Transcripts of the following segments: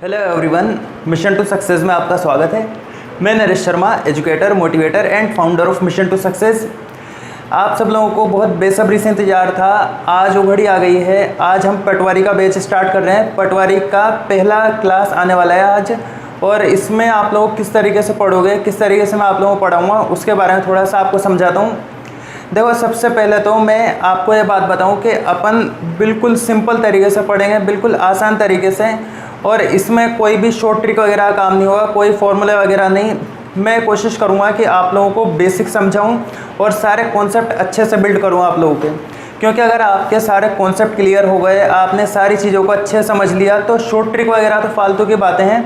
Hello everyone, mission to success में आपका स्वागत है। मैं Naresh Sharma, educator, motivator and founder of mission to success. आप सब लोगों को बहुत बेसब्री से इंतज़ार था। आज वो घड़ी आ गई है। आज हम पटवारी का बैच स्टार्ट कर रहे हैं। पटवारी का पहला क्लास आने वाला है आज, और इसमें आप लोग किस तरीके से पढ़ोगे, किस तरीके से मैं आप लोगों को पढ़ाऊँगा, उसके बारे में थोड़ा सा आपको समझाता हूँ। देखो, सबसे पहले तो मैं आपको ये बात बताऊं कि अपन बिल्कुल सिंपल तरीके से पढ़ेंगे, बिल्कुल आसान तरीके से, और इसमें कोई भी शॉर्ट ट्रिक वगैरह काम नहीं होगा, कोई फॉर्मूले वगैरह नहीं। मैं कोशिश करूंगा कि आप लोगों को बेसिक समझाऊं और सारे कॉन्सेप्ट अच्छे से बिल्ड करूं आप लोगों के, क्योंकि अगर आपके सारे कॉन्सेप्ट क्लियर हो गए, आपने सारी चीज़ों को अच्छे से समझ लिया, तो शॉर्ट ट्रिक वगैरह तो फालतू की बातें हैं।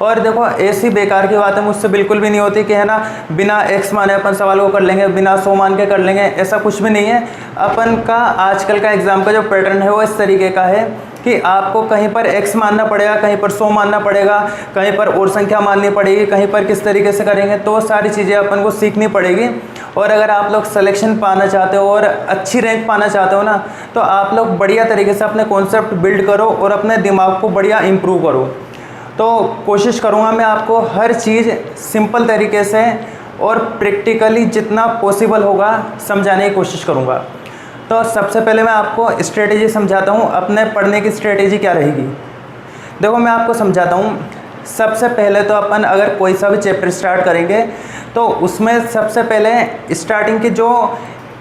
और देखो, ऐसी बेकार की बातें मुझसे बिल्कुल भी नहीं होती कि है ना, बिना एक्स माने अपन सवाल को कर लेंगे, बिना 100 मान के कर लेंगे, ऐसा कुछ भी नहीं है। अपन का आजकल का एग्ज़ाम का जो पैटर्न है वो इस तरीके का है कि आपको कहीं पर एक्स मानना पड़ेगा, कहीं पर 100 मानना पड़ेगा, कहीं पर और संख्या माननी पड़ेगी, कहीं पर किस तरीके से करेंगे, तो सारी चीज़ें अपन को सीखनी पड़ेगी। और अगर आप लोग सिलेक्शन पाना चाहते हो और अच्छी रैंक पाना चाहते हो ना, तो आप लोग बढ़िया तरीके से अपने कॉन्सेप्ट बिल्ड करो और अपने दिमाग को बढ़िया इम्प्रूव करो। तो कोशिश करूँगा मैं आपको हर चीज़ सिंपल तरीके से और प्रैक्टिकली जितना पॉसिबल होगा समझाने की कोशिश करूँगा। तो सबसे पहले मैं आपको स्ट्रेटेजी समझाता हूँ, अपने पढ़ने की स्ट्रेटेजी क्या रहेगी। देखो, मैं आपको समझाता हूँ। सबसे पहले तो अपन अगर कोई सा भी चैप्टर स्टार्ट करेंगे तो उसमें सबसे पहले स्टार्टिंग की जो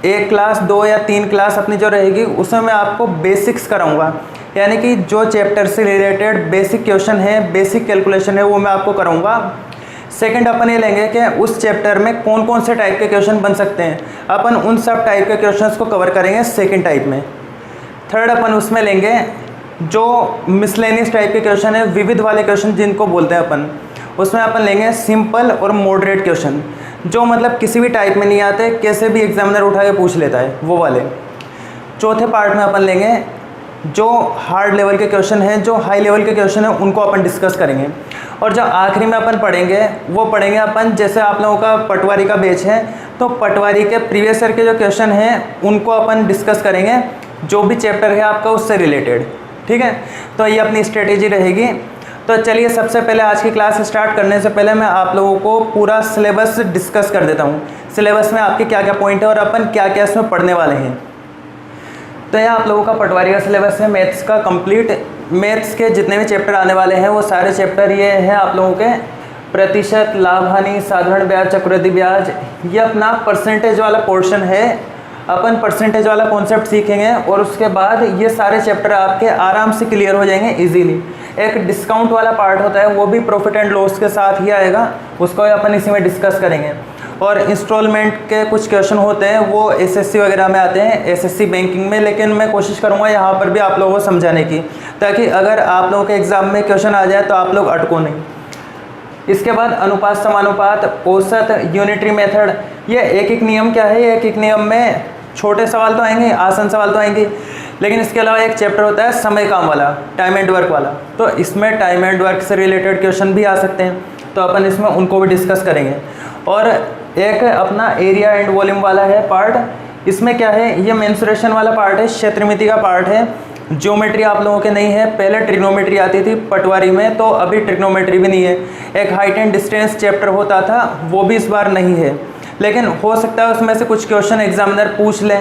1 क्लास 2 या 3 क्लास अपनी जो रहेगी, उसमें मैं आपको बेसिक्स कराऊंगा, यानी कि जो चैप्टर से रिलेटेड बेसिक क्वेश्चन है, बेसिक कैलकुलेशन है, वो मैं आपको कराऊंगा। सेकंड अपन ये लेंगे कि उस चैप्टर में कौन कौन से टाइप के क्वेश्चन बन सकते हैं, अपन उन सब टाइप के क्वेश्चंस को कवर करेंगे सेकंड टाइप में। थर्ड अपन उसमें लेंगे जो मिसलेनियस टाइप के क्वेश्चन है, विविध वाले क्वेश्चन जिनको बोलते हैं अपन, उसमें अपन लेंगे सिंपल और मॉडरेट क्वेश्चन, जो मतलब किसी भी टाइप में नहीं आते, कैसे भी एग्जामिनर उठा के पूछ लेता है, वो वाले। चौथे पार्ट में अपन लेंगे जो हार्ड लेवल के क्वेश्चन हैं, जो हाई लेवल के क्वेश्चन हैं, उनको अपन डिस्कस करेंगे। और जो आखिरी में अपन पढ़ेंगे वो पढ़ेंगे अपन, जैसे आप लोगों का पटवारी का बैच है, तो पटवारी के प्रीवियस ईयर के जो क्वेश्चन हैं उनको अपन डिस्कस करेंगे, जो भी चैप्टर है आपका उससे रिलेटेड। ठीक है, तो ये अपनी स्ट्रेटेजी रहेगी। तो चलिए, सबसे पहले आज की क्लास स्टार्ट करने से पहले मैं आप लोगों को पूरा सिलेबस डिस्कस कर देता हूँ। सिलेबस में आपके क्या क्या पॉइंट है और अपन क्या क्या इसमें पढ़ने वाले हैं। तो यह आप लोगों का पटवारी का सिलेबस है, मैथ्स का कंप्लीट। मैथ्स के जितने भी चैप्टर आने वाले हैं वो सारे चैप्टर ये हैं आप लोगों के प्रतिशत, लाभ हानि, साधारण ब्याज, चक्रवृद्धि ब्याज। ये अपना परसेंटेज वाला पोर्शन है। अपन परसेंटेज वाला कॉन्सेप्ट सीखेंगे और उसके बाद ये सारे चैप्टर आपके आराम से क्लियर हो जाएंगे इजीली। एक डिस्काउंट वाला पार्ट होता है, वो भी प्रॉफिट एंड लॉस के साथ ही आएगा, उसको अपन इसी में डिस्कस करेंगे। और इंस्टॉलमेंट के कुछ क्वेश्चन होते हैं वो एसएससी वगैरह में आते हैं, एसएससी बैंकिंग में, लेकिन मैं कोशिश करूंगा यहाँ पर भी आप लोगों को समझाने की, ताकि अगर आप लोगों के एग्ज़ाम में क्वेश्चन आ जाए तो आप लोग अटको नहीं। इसके बाद अनुपात, समानुपात, औसत, यूनिटरी मेथड। ये एक एक नियम क्या है, एक एक नियम में छोटे सवाल तो आएंगे, आसान सवाल तो आएंगे, लेकिन इसके अलावा एक चैप्टर होता है समय काम वाला, टाइम एंड वर्क वाला। तो इसमें टाइम एंड वर्क से रिलेटेड क्वेश्चन भी आ सकते हैं, तो अपन इसमें उनको भी डिस्कस करेंगे। और एक अपना एरिया एंड वॉल्यूम वाला है पार्ट। इसमें क्या है, ये मेंसुरेशन वाला पार्ट है, क्षेत्रमिति का पार्ट है। ज्योमेट्री आप लोगों के नहीं है, पहले ट्रिग्नोमेट्री आती थी पटवारी में, तो अभी ट्रिग्नोमेट्री भी नहीं है। एक हाइट एंड डिस्टेंस चैप्टर होता था, वो भी इस बार नहीं है, लेकिन हो सकता है उसमें से कुछ क्वेश्चन एग्जामिनर पूछ ले।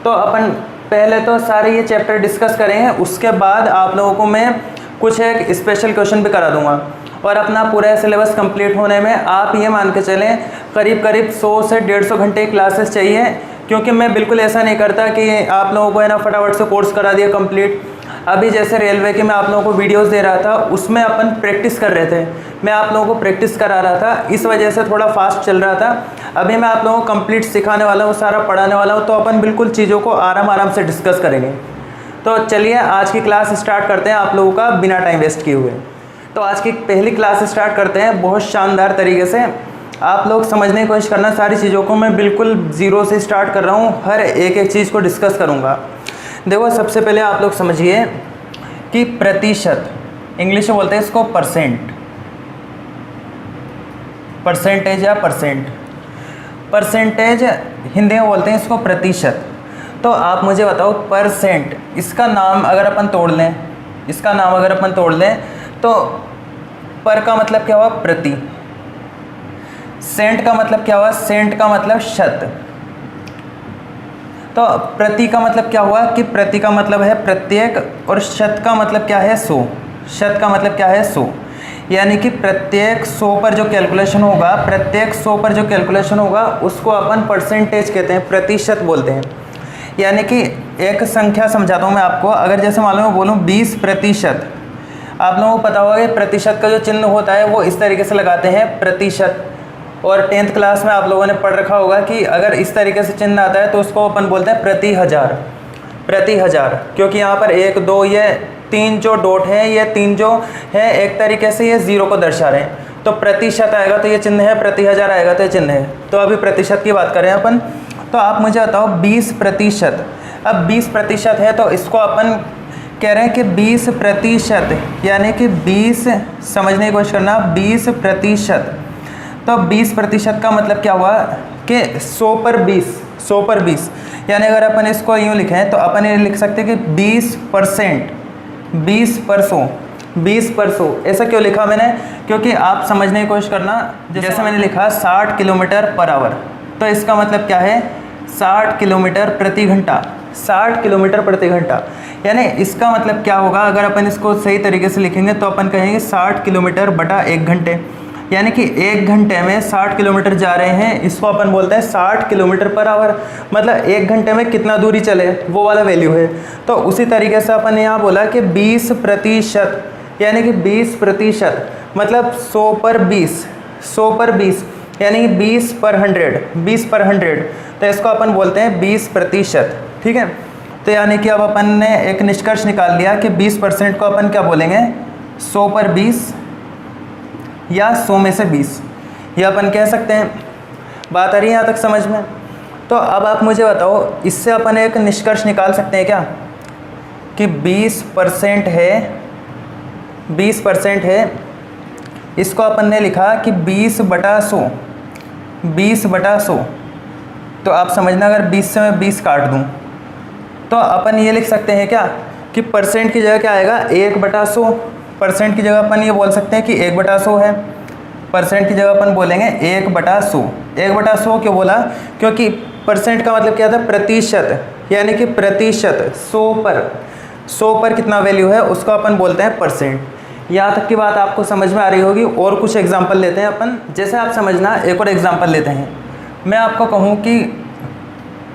तो अपन पहले तो सारे ये चैप्टर डिस्कस करेंगे, उसके बाद आप लोगों को मैं कुछ एक स्पेशल क्वेश्चन भी करा दूंगा। और अपना पूरा सिलेबस कंप्लीट होने में आप ये मान के चलें करीब करीब 100 से 150 घंटे क्लासेस चाहिए, क्योंकि मैं बिल्कुल ऐसा नहीं करता कि आप लोगों को है ना फटाफट से कोर्स करा दिया कंप्लीट। अभी जैसे रेलवे के मैं आप लोगों को वीडियोस दे रहा था, उसमें अपन प्रैक्टिस कर रहे थे, मैं आप लोगों को प्रैक्टिस करा रहा था, इस वजह से थोड़ा फास्ट चल रहा था। अभी मैं आप लोगों को कंप्लीट सिखाने वाला हूँ, सारा पढ़ाने वाला हूँ, तो अपन बिल्कुल चीज़ों को आराम से डिस्कस करेंगे। तो चलिए आज की क्लास स्टार्ट करते हैं आप लोगों का बिना टाइम वेस्ट किए हुए। तो आज की पहली क्लास स्टार्ट करते हैं बहुत शानदार तरीके से। आप लोग समझने की कोशिश करना सारी चीज़ों को, मैं बिल्कुल ज़ीरो से स्टार्ट कर रहा हूँ, हर एक एक चीज़ को डिस्कस करूँगा। देखो, सबसे पहले आप लोग समझिए कि प्रतिशत, इंग्लिश में बोलते हैं इसको परसेंट, परसेंटेज या परसेंट, परसेंटेज हिंदी में बोलते हैं इसको प्रतिशत। तो आप मुझे बताओ परसेंट, इसका नाम अगर अपन तोड़ लें, इसका नाम अगर अपन तोड़ लें तो पर का मतलब क्या हुआ? प्रति। सेंट का मतलब क्या हुआ? सेंट का मतलब शत। तो प्रति का मतलब क्या हुआ कि प्रति का मतलब है प्रत्येक, और शत का मतलब क्या है? 100। शत का मतलब क्या है? 100। यानी कि प्रत्येक 100 पर जो कैलकुलेशन होगा, प्रत्येक 100 पर जो कैलकुलेशन होगा उसको अपन परसेंटेज कहते हैं, प्रतिशत बोलते हैं। यानी कि एक संख्या समझाता हूँ मैं आपको। अगर जैसे मान लो मैं बोलूँ 20%, आप लोगों को पता होगा कि प्रतिशत का जो चिन्ह होता है वो इस तरीके से लगाते हैं, प्रतिशत। और 10th क्लास में आप लोगों ने पढ़ रखा होगा कि अगर इस तरीके से चिन्ह आता है तो उसको अपन बोलते हैं प्रति हज़ार। प्रति हज़ार, क्योंकि यहाँ पर 1 2 ये 3 जो डॉट है, ये 3 जो है एक तरीके से ये 0 को दर्शा रहे हैं। तो प्रतिशत आएगा तो ये चिन्ह है, प्रति हज़ार आएगा तो ये चिन्ह है। तो अभी प्रतिशत की बात करें अपन, तो आप मुझे बताओ 20%। अब 20% है तो इसको अपन कह रहे हैं कि 20%, यानी कि 20, समझने की कोशिश करना, 20%। तो 20% का मतलब क्या हुआ कि 100 पर 20, 100 पर 20। यानी अगर अपन इसको यूँ लिखें तो अपन ये लिख सकते हैं कि 20%, 20 पर 100, 20 पर 100। ऐसा क्यों लिखा मैंने? क्योंकि आप समझने की कोशिश करना, जैसे मैंने लिखा 60 किलोमीटर पर आवर, तो इसका मतलब क्या है? 60 किलोमीटर प्रति घंटा, 60 किलोमीटर प्रति घंटा। यानी इसका मतलब क्या होगा? अगर अपन इसको सही तरीके से लिखेंगे तो अपन कहेंगे 60 किलोमीटर बटा 1 घंटे। यानी कि 1 घंटे में 60 किलोमीटर जा रहे हैं, इसको अपन बोलते हैं 60 किलोमीटर पर आवर। मतलब 1 घंटे में कितना दूरी चले, वो वाला वैल्यू है। तो उसी तरीके से अपन ने यहाँ बोला कि 20%, यानी कि 20% मतलब 100 पर 20, 100 पर 20, यानी कि 20 पर 100, 20 पर 100। तो इसको अपन बोलते हैं 20%। ठीक है, तो यानी कि अब अपन ने एक निष्कर्ष निकाल लिया कि 20% को अपन क्या बोलेंगे? 100 पर 20 या 100 में से 20, ये अपन कह सकते हैं। बात आ रही है यहाँ तक समझ में? तो अब आप मुझे बताओ, इससे अपन एक निष्कर्ष निकाल सकते हैं क्या कि 20% है, 20% है, इसको अपन ने लिखा कि 20/100, 20/100। तो आप समझना, अगर 20 से मैं 20 काट दूँ तो अपन ये लिख सकते हैं क्या कि परसेंट की जगह क्या आएगा? 1/100। परसेंट की जगह अपन ये बोल सकते हैं कि 1/100 है। परसेंट की जगह अपन बोलेंगे 1/100। 1/100 क्यों बोला? क्योंकि परसेंट का मतलब क्या था? प्रतिशत। यानी कि प्रतिशत 100 पर कितना वैल्यू है उसको अपन बोलते हैं परसेंट। यहाँ तक की बात आपको समझ में आ रही होगी। और कुछ एग्जाम्पल लेते हैं अपन। जैसे आप समझना, एक और एग्जाम्पल लेते हैं। मैं आपको कहूँ कि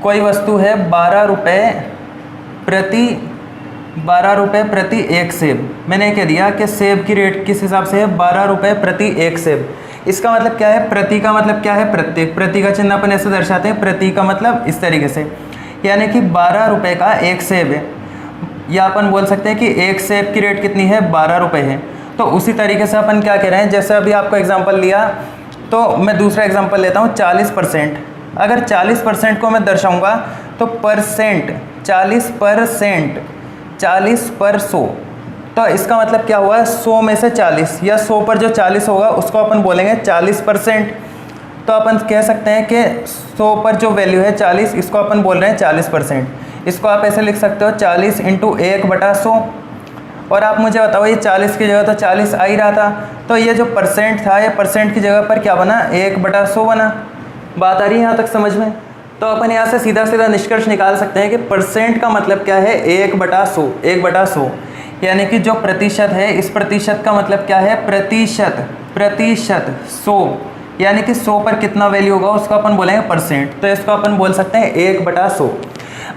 कोई वस्तु है 12 रुपये प्रति 1 सेब। मैंने कह दिया कि सेब की रेट किस हिसाब से है? 12 रुपये प्रति 1 सेब। इसका मतलब क्या है? प्रति का मतलब क्या है? प्रत्येक। प्रति का चिन्ह अपन ऐसे दर्शाते हैं, प्रति का मतलब इस तरीके से, यानी कि 12 रुपये का 1 सेब है। या अपन बोल सकते हैं कि 1 सेब की रेट कितनी है? 12 रुपये है। तो उसी तरीके से अपन क्या कह रहे हैं, जैसे अभी आपको एग्जाम्पल लिया तो मैं दूसरा एग्जाम्पल लेता हूँ, 40%। अगर 40% को मैं दर्शाऊँगा तो परसेंट, 40%, 40 पर 100। तो इसका मतलब क्या हुआ? 100 में से 40, या 100 पर जो 40 होगा उसको अपन बोलेंगे 40%। तो अपन कह सकते हैं कि 100 पर जो वैल्यू है 40, इसको अपन बोल रहे हैं 40%। इसको आप ऐसे लिख सकते हो 40 × 1/100। और आप मुझे बताओ, ये 40 की जगह तो 40 आ ही रहा था, तो ये जो परसेंट था, ये परसेंट की जगह पर क्या बना? 1/100 बना। बात आ रही है यहाँ तक समझ में? तो अपन यहाँ से सीधा सीधा निष्कर्ष निकाल सकते हैं कि परसेंट का मतलब क्या है? 1/100, 1/100। यानी कि जो प्रतिशत है, इस प्रतिशत का मतलब क्या है? प्रतिशत, प्रतिशत 100। यानी कि 100 पर कितना वैल्यू होगा उसको अपन बोलेंगे परसेंट। तो इसको अपन बोल सकते हैं 1/100।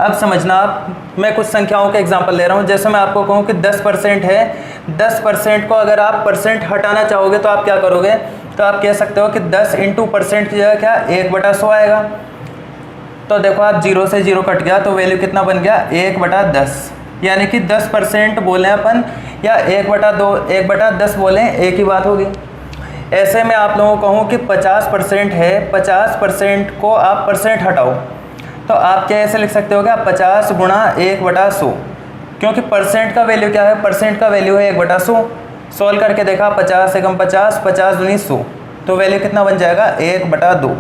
अब समझना आप, मैं कुछ संख्याओं के एग्जाम्पल ले रहा हूँ। जैसे मैं आपको कहूँ कि 10% है, 10% को अगर आप परसेंट हटाना चाहोगे तो आप क्या करोगे? तो आप कह सकते हो कि 10 × परसेंट की जगह क्या? 1/100 आएगा। तो देखो आप 0 से 0 कट गया तो वैल्यू कितना बन गया? 1/10। यानी कि 10% बोलें अपन या 1/2, 1/10 बोलें, एक ही बात होगी। ऐसे में आप लोगों को कहूँ कि 50% है, 50% को आप परसेंट हटाओ तो आप क्या ऐसे लिख सकते हो क्या? 50 × 1/100। क्योंकि परसेंट का वैल्यू क्या है? परसेंट का वैल्यू है 1/100। सॉल्व करके देखा, 50 × 50, 50 दूनी 100, तो वैल्यू कितना बन जाएगा? 1/2।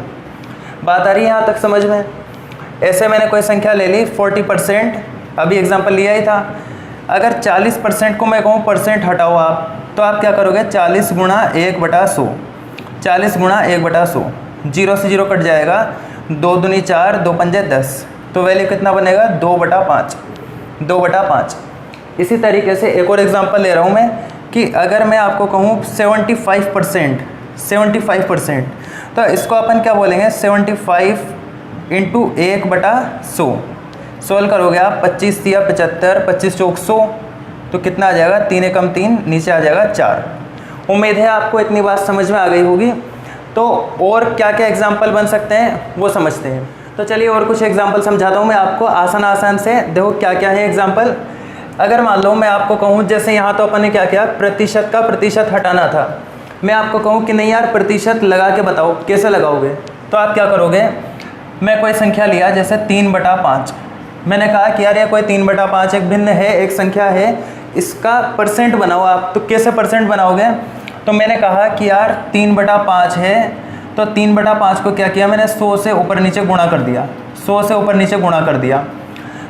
बात आ रही है यहाँ तक समझ में? ऐसे मैंने कोई संख्या ले ली 40%, अभी एग्जांपल लिया ही था। अगर 40% को मैं कहूँ परसेंट हटाओ आप, तो आप क्या करोगे 40 गुणा 1/100, 40 गुणा 1/100, 0 से 0 कट जाएगा, 2 दूनी 4, 2 पंजे 10, तो वैल्यू कितना बनेगा 2/5, 2/5। इसी तरीके से एक और एग्जांपल ले रहा हूँ मैं कि अगर मैं आपको कहूँ 75%, 75%, तो इसको अपन क्या बोलेंगे 75 इंटू 1/100। सोल्व करोगे आप 25 या 75, 25 चौक 100, तो कितना आ जाएगा 3 एकम 3, नीचे आ जाएगा 4। उम्मीद है आपको इतनी बात समझ में आ गई होगी। तो और क्या क्या एग्जाम्पल बन सकते हैं वो समझते हैं। तो चलिए और कुछ एग्जाम्पल समझाता हूँ मैं आपको आसान से। देखो क्या क्या है एग्जाम्पल। अगर मान लो मैं आपको कहूँ, जैसे यहाँ तो अपन ने क्या किया, प्रतिशत का प्रतिशत हटाना था। मैं आपको कहूँ कि नहीं यार प्रतिशत लगा के बताओ, कैसे लगाओगे? तो आप क्या करोगे, मैं कोई संख्या लिया जैसे 3/5, मैंने कहा कि यार ये कोई 3/5 एक भिन्न है, एक संख्या है, इसका परसेंट बनाओ आप। तो कैसे परसेंट बनाओगे? तो मैंने कहा कि यार 3/5 है, तो 3/5 को क्या किया मैंने 100 से ऊपर नीचे गुणा कर दिया, 100 से ऊपर नीचे गुणा कर दिया।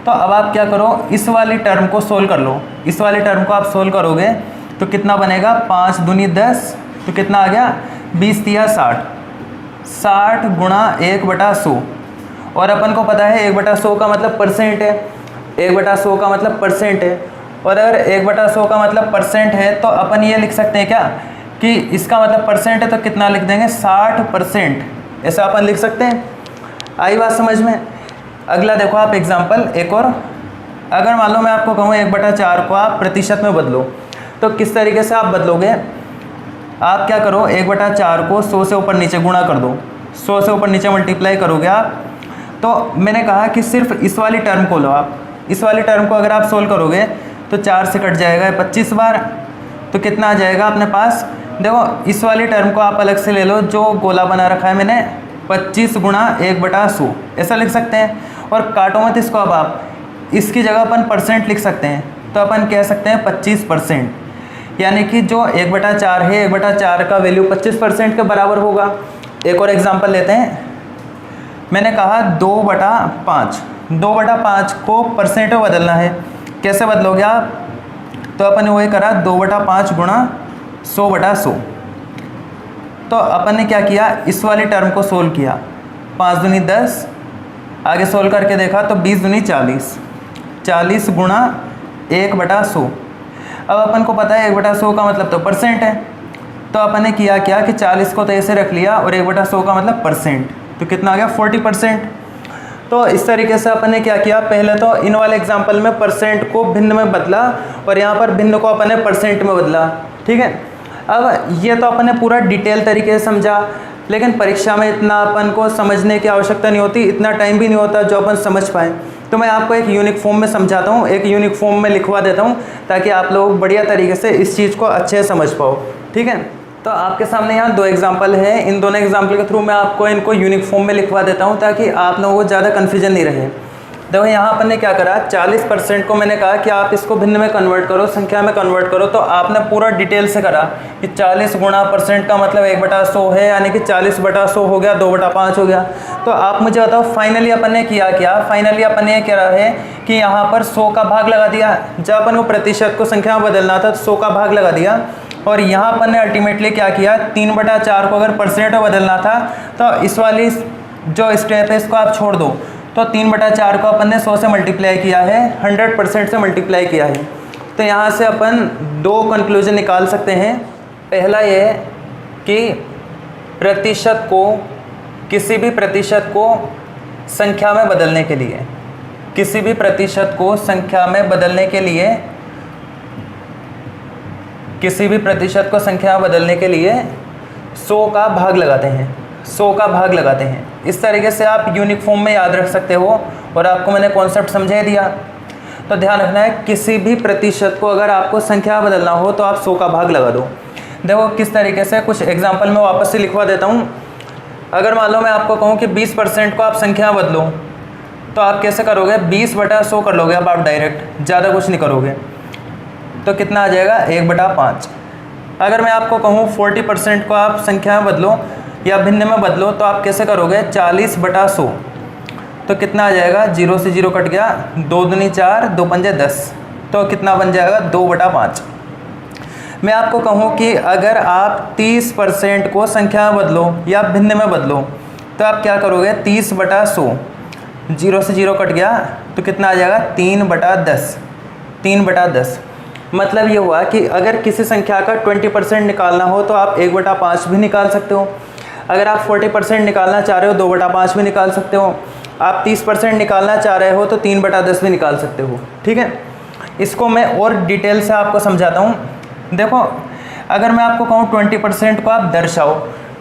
तो अब आप क्या करो, इस वाली टर्म को सोल्व कर लो। इस वाली टर्म को आप सोल्व करोगे तो कितना बनेगा, 5 दूनी 10, तो कितना आ गया 20 तिया 60, 60 गुणा 1/100। और अपन को पता है 1/100 का मतलब परसेंट है, 1/100 का मतलब परसेंट है। और अगर 1/100 का मतलब परसेंट है तो अपन ये लिख सकते हैं क्या कि इसका मतलब परसेंट है, तो कितना लिख देंगे 60%, ऐसा अपन लिख सकते हैं। आई बात समझ में? अगला देखो आप एग्जाम्पल एक और। अगर मान लो मैं आपको कहूँ 1/4 को आप प्रतिशत में बदलो, तो किस तरीके से आप बदलोगे? आप क्या करो, 1/4 को 100 से ऊपर नीचे गुणा कर दो, 100 से ऊपर नीचे मल्टीप्लाई करोगे आप। तो मैंने कहा कि सिर्फ इस वाली टर्म को लो आप। इस वाली टर्म को अगर आप सोल्व करोगे तो 4 से कट जाएगा 25 बार, तो कितना आ जाएगा अपने पास? देखो इस वाली टर्म को आप अलग से ले लो, जो गोला बना रखा है मैंने, 25 गुणा 1/100 ऐसा लिख सकते हैं। और काटो मत इसको, अब आप इसकी जगह अपन परसेंट लिख सकते हैं। तो अपन कह सकते हैं 25%, यानी कि जो 1/4 है, 1/4 का वैल्यू 25% के बराबर होगा। एक और एग्जांपल लेते हैं। मैंने कहा 2/5, 2/5 को परसेंट में बदलना है। कैसे बदलोगे आप? तो अपन ने वही करा, 2/5 गुणा 100/100। तो अपन ने क्या किया, इस वाली टर्म को सोल्व किया, 5 दूनी 10, आगे सोल्व करके देखा तो 20 दूनी 40, 40 गुणा 1/100। अब अपन को पता है 1/100 का मतलब तो परसेंट है, तो अपन ने किया क्या कि 40 को तो ऐसे रख लिया और 1/100 का मतलब परसेंट, तो कितना आ गया 40%। तो इस तरीके से अपन ने क्या किया, पहले तो इन वाले एग्जाम्पल में परसेंट को भिन्न में बदला और यहाँ पर भिन्न को अपन ने परसेंट में बदला। ठीक है, अब ये तो अपन ने पूरा डिटेल तरीके से समझा, लेकिन परीक्षा में इतना अपन को समझने की आवश्यकता नहीं होती, इतना टाइम भी नहीं होता जो अपन समझ पाएँ। तो मैं आपको एक यूनिक फॉर्म में समझाता हूँ, एक यूनिक फॉर्म में लिखवा देता हूँ, ताकि आप लोग बढ़िया तरीके से इस चीज़ को अच्छे से समझ पाओ। ठीक है, तो आपके सामने यहाँ 2 एग्जाम्पल हैं। इन दोनों एग्जाम्पल के थ्रू मैं आपको इनको यूनिक फॉर्म में लिखवा देता हूँ, ताकि आप लोगों को ज़्यादा कन्फ्यूजन नहीं रहे। देखो यहाँ अपन ने क्या करा, 40% को मैंने कहा कि आप इसको भिन्न में कन्वर्ट करो, संख्या में कन्वर्ट करो। तो आपने पूरा डिटेल से करा कि 40 गुणा परसेंट का मतलब 1/100 है, यानी कि 40/100 हो गया, 2/5 हो गया। तो आप मुझे बताओ फाइनली अपन ने किया क्या? फाइनली अपन ने क्या रहा है कि यहाँ पर 100 का भाग लगा दिया। जब अपन को प्रतिशत को संख्या में बदलना था तो 100 का भाग लगा दिया। और यहाँ अपन ने अल्टीमेटली क्या किया, 3/4 को अगर परसेंट में बदलना था तो इस वाली जो स्टेप है इसको आप छोड़ दो। तो 3/4 को अपन ने 100 से मल्टीप्लाई किया है, 100% से मल्टीप्लाई किया है। तो यहाँ से अपन 2 कंक्लूजन निकाल सकते हैं। पहला ये कि प्रतिशत को, किसी भी प्रतिशत को संख्या में बदलने के लिए, किसी भी प्रतिशत को संख्या में बदलने के लिए, किसी भी प्रतिशत को संख्या में बदलने के लिए 100 का भाग लगाते हैं, 100 का भाग लगाते हैं। इस तरीके से आप यूनिक फॉर्म में याद रख सकते हो। और आपको मैंने कॉन्सेप्ट समझा दिया। तो ध्यान रखना है, किसी भी प्रतिशत को अगर आपको संख्या में बदलना हो तो आप 100 का भाग लगा दो। देखो किस तरीके से, कुछ एग्जाम्पल मैं वापस से लिखवा देता हूँ। अगर मान लो मैं आपको कहूँ कि 20% को आप संख्या में बदलो, तो आप कैसे करोगे, 20/100 कर लोगे आप डायरेक्ट, ज़्यादा कुछ नहीं करोगे। तो कितना आ जाएगा 1/5। अगर मैं आपको कहूँ 40% को आप संख्या में बदलो या भिन्न में बदलो, तो आप कैसे करोगे, 40/100। तो कितना आ जाएगा, 0 से 0 कट गया, 2 दूनी 4, 2 पंजे 10, तो कितना बन जाएगा 2/5। मैं आपको कहूँ कि अगर आप 30% को संख्या में बदलो या भिन्न में बदलो तो आप क्या करोगे, 30/100, 0 से 0 कट गया तो कितना आ जाएगा, 3/10, 3/10। मतलब ये हुआ कि अगर किसी संख्या का 20% निकालना हो तो आप 1/5 भी निकाल सकते हो। अगर आप 40% निकालना चाह रहे हो 2/5 भी निकाल सकते हो। आप 30% निकालना चाह रहे हो तो 3/10 भी निकाल सकते हो। ठीक है, इसको मैं और डिटेल से आपको समझाता हूँ। देखो, अगर मैं आपको कहूँ 20% को आप दर्शाओ,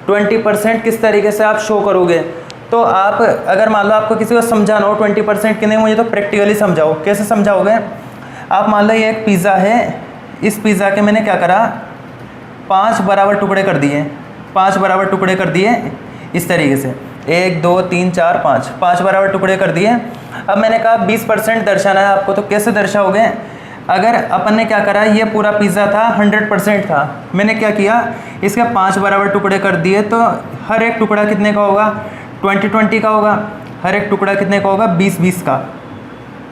20% किस तरीके से आप शो करोगे, तो आप अगर मान लो आपको किसी को समझाना हो 20% कि नहीं, मुझे तो प्रैक्टिकली समझाओ। कैसे समझाओगे, आप मान लो ये एक पिज़्ज़ा है, इस पिज़्ज़ा के मैंने क्या करा, 5 बराबर टुकड़े कर दिए, 5 बराबर टुकड़े कर दिए इस तरीके से, 1 2 3 4 5, 5 बराबर टुकड़े कर दिए। अब मैंने कहा 20% दर्शाना है आपको, तो कैसे दर्शाओगे। अगर अपन ने क्या करा, ये पूरा पिज़्ज़ा था 100% था, मैंने क्या किया, इसके 5 बराबर टुकड़े कर दिए, तो हर एक टुकड़ा कितने का होगा, 20 का होगा। हर एक टुकड़ा कितने का होगा, 20 का।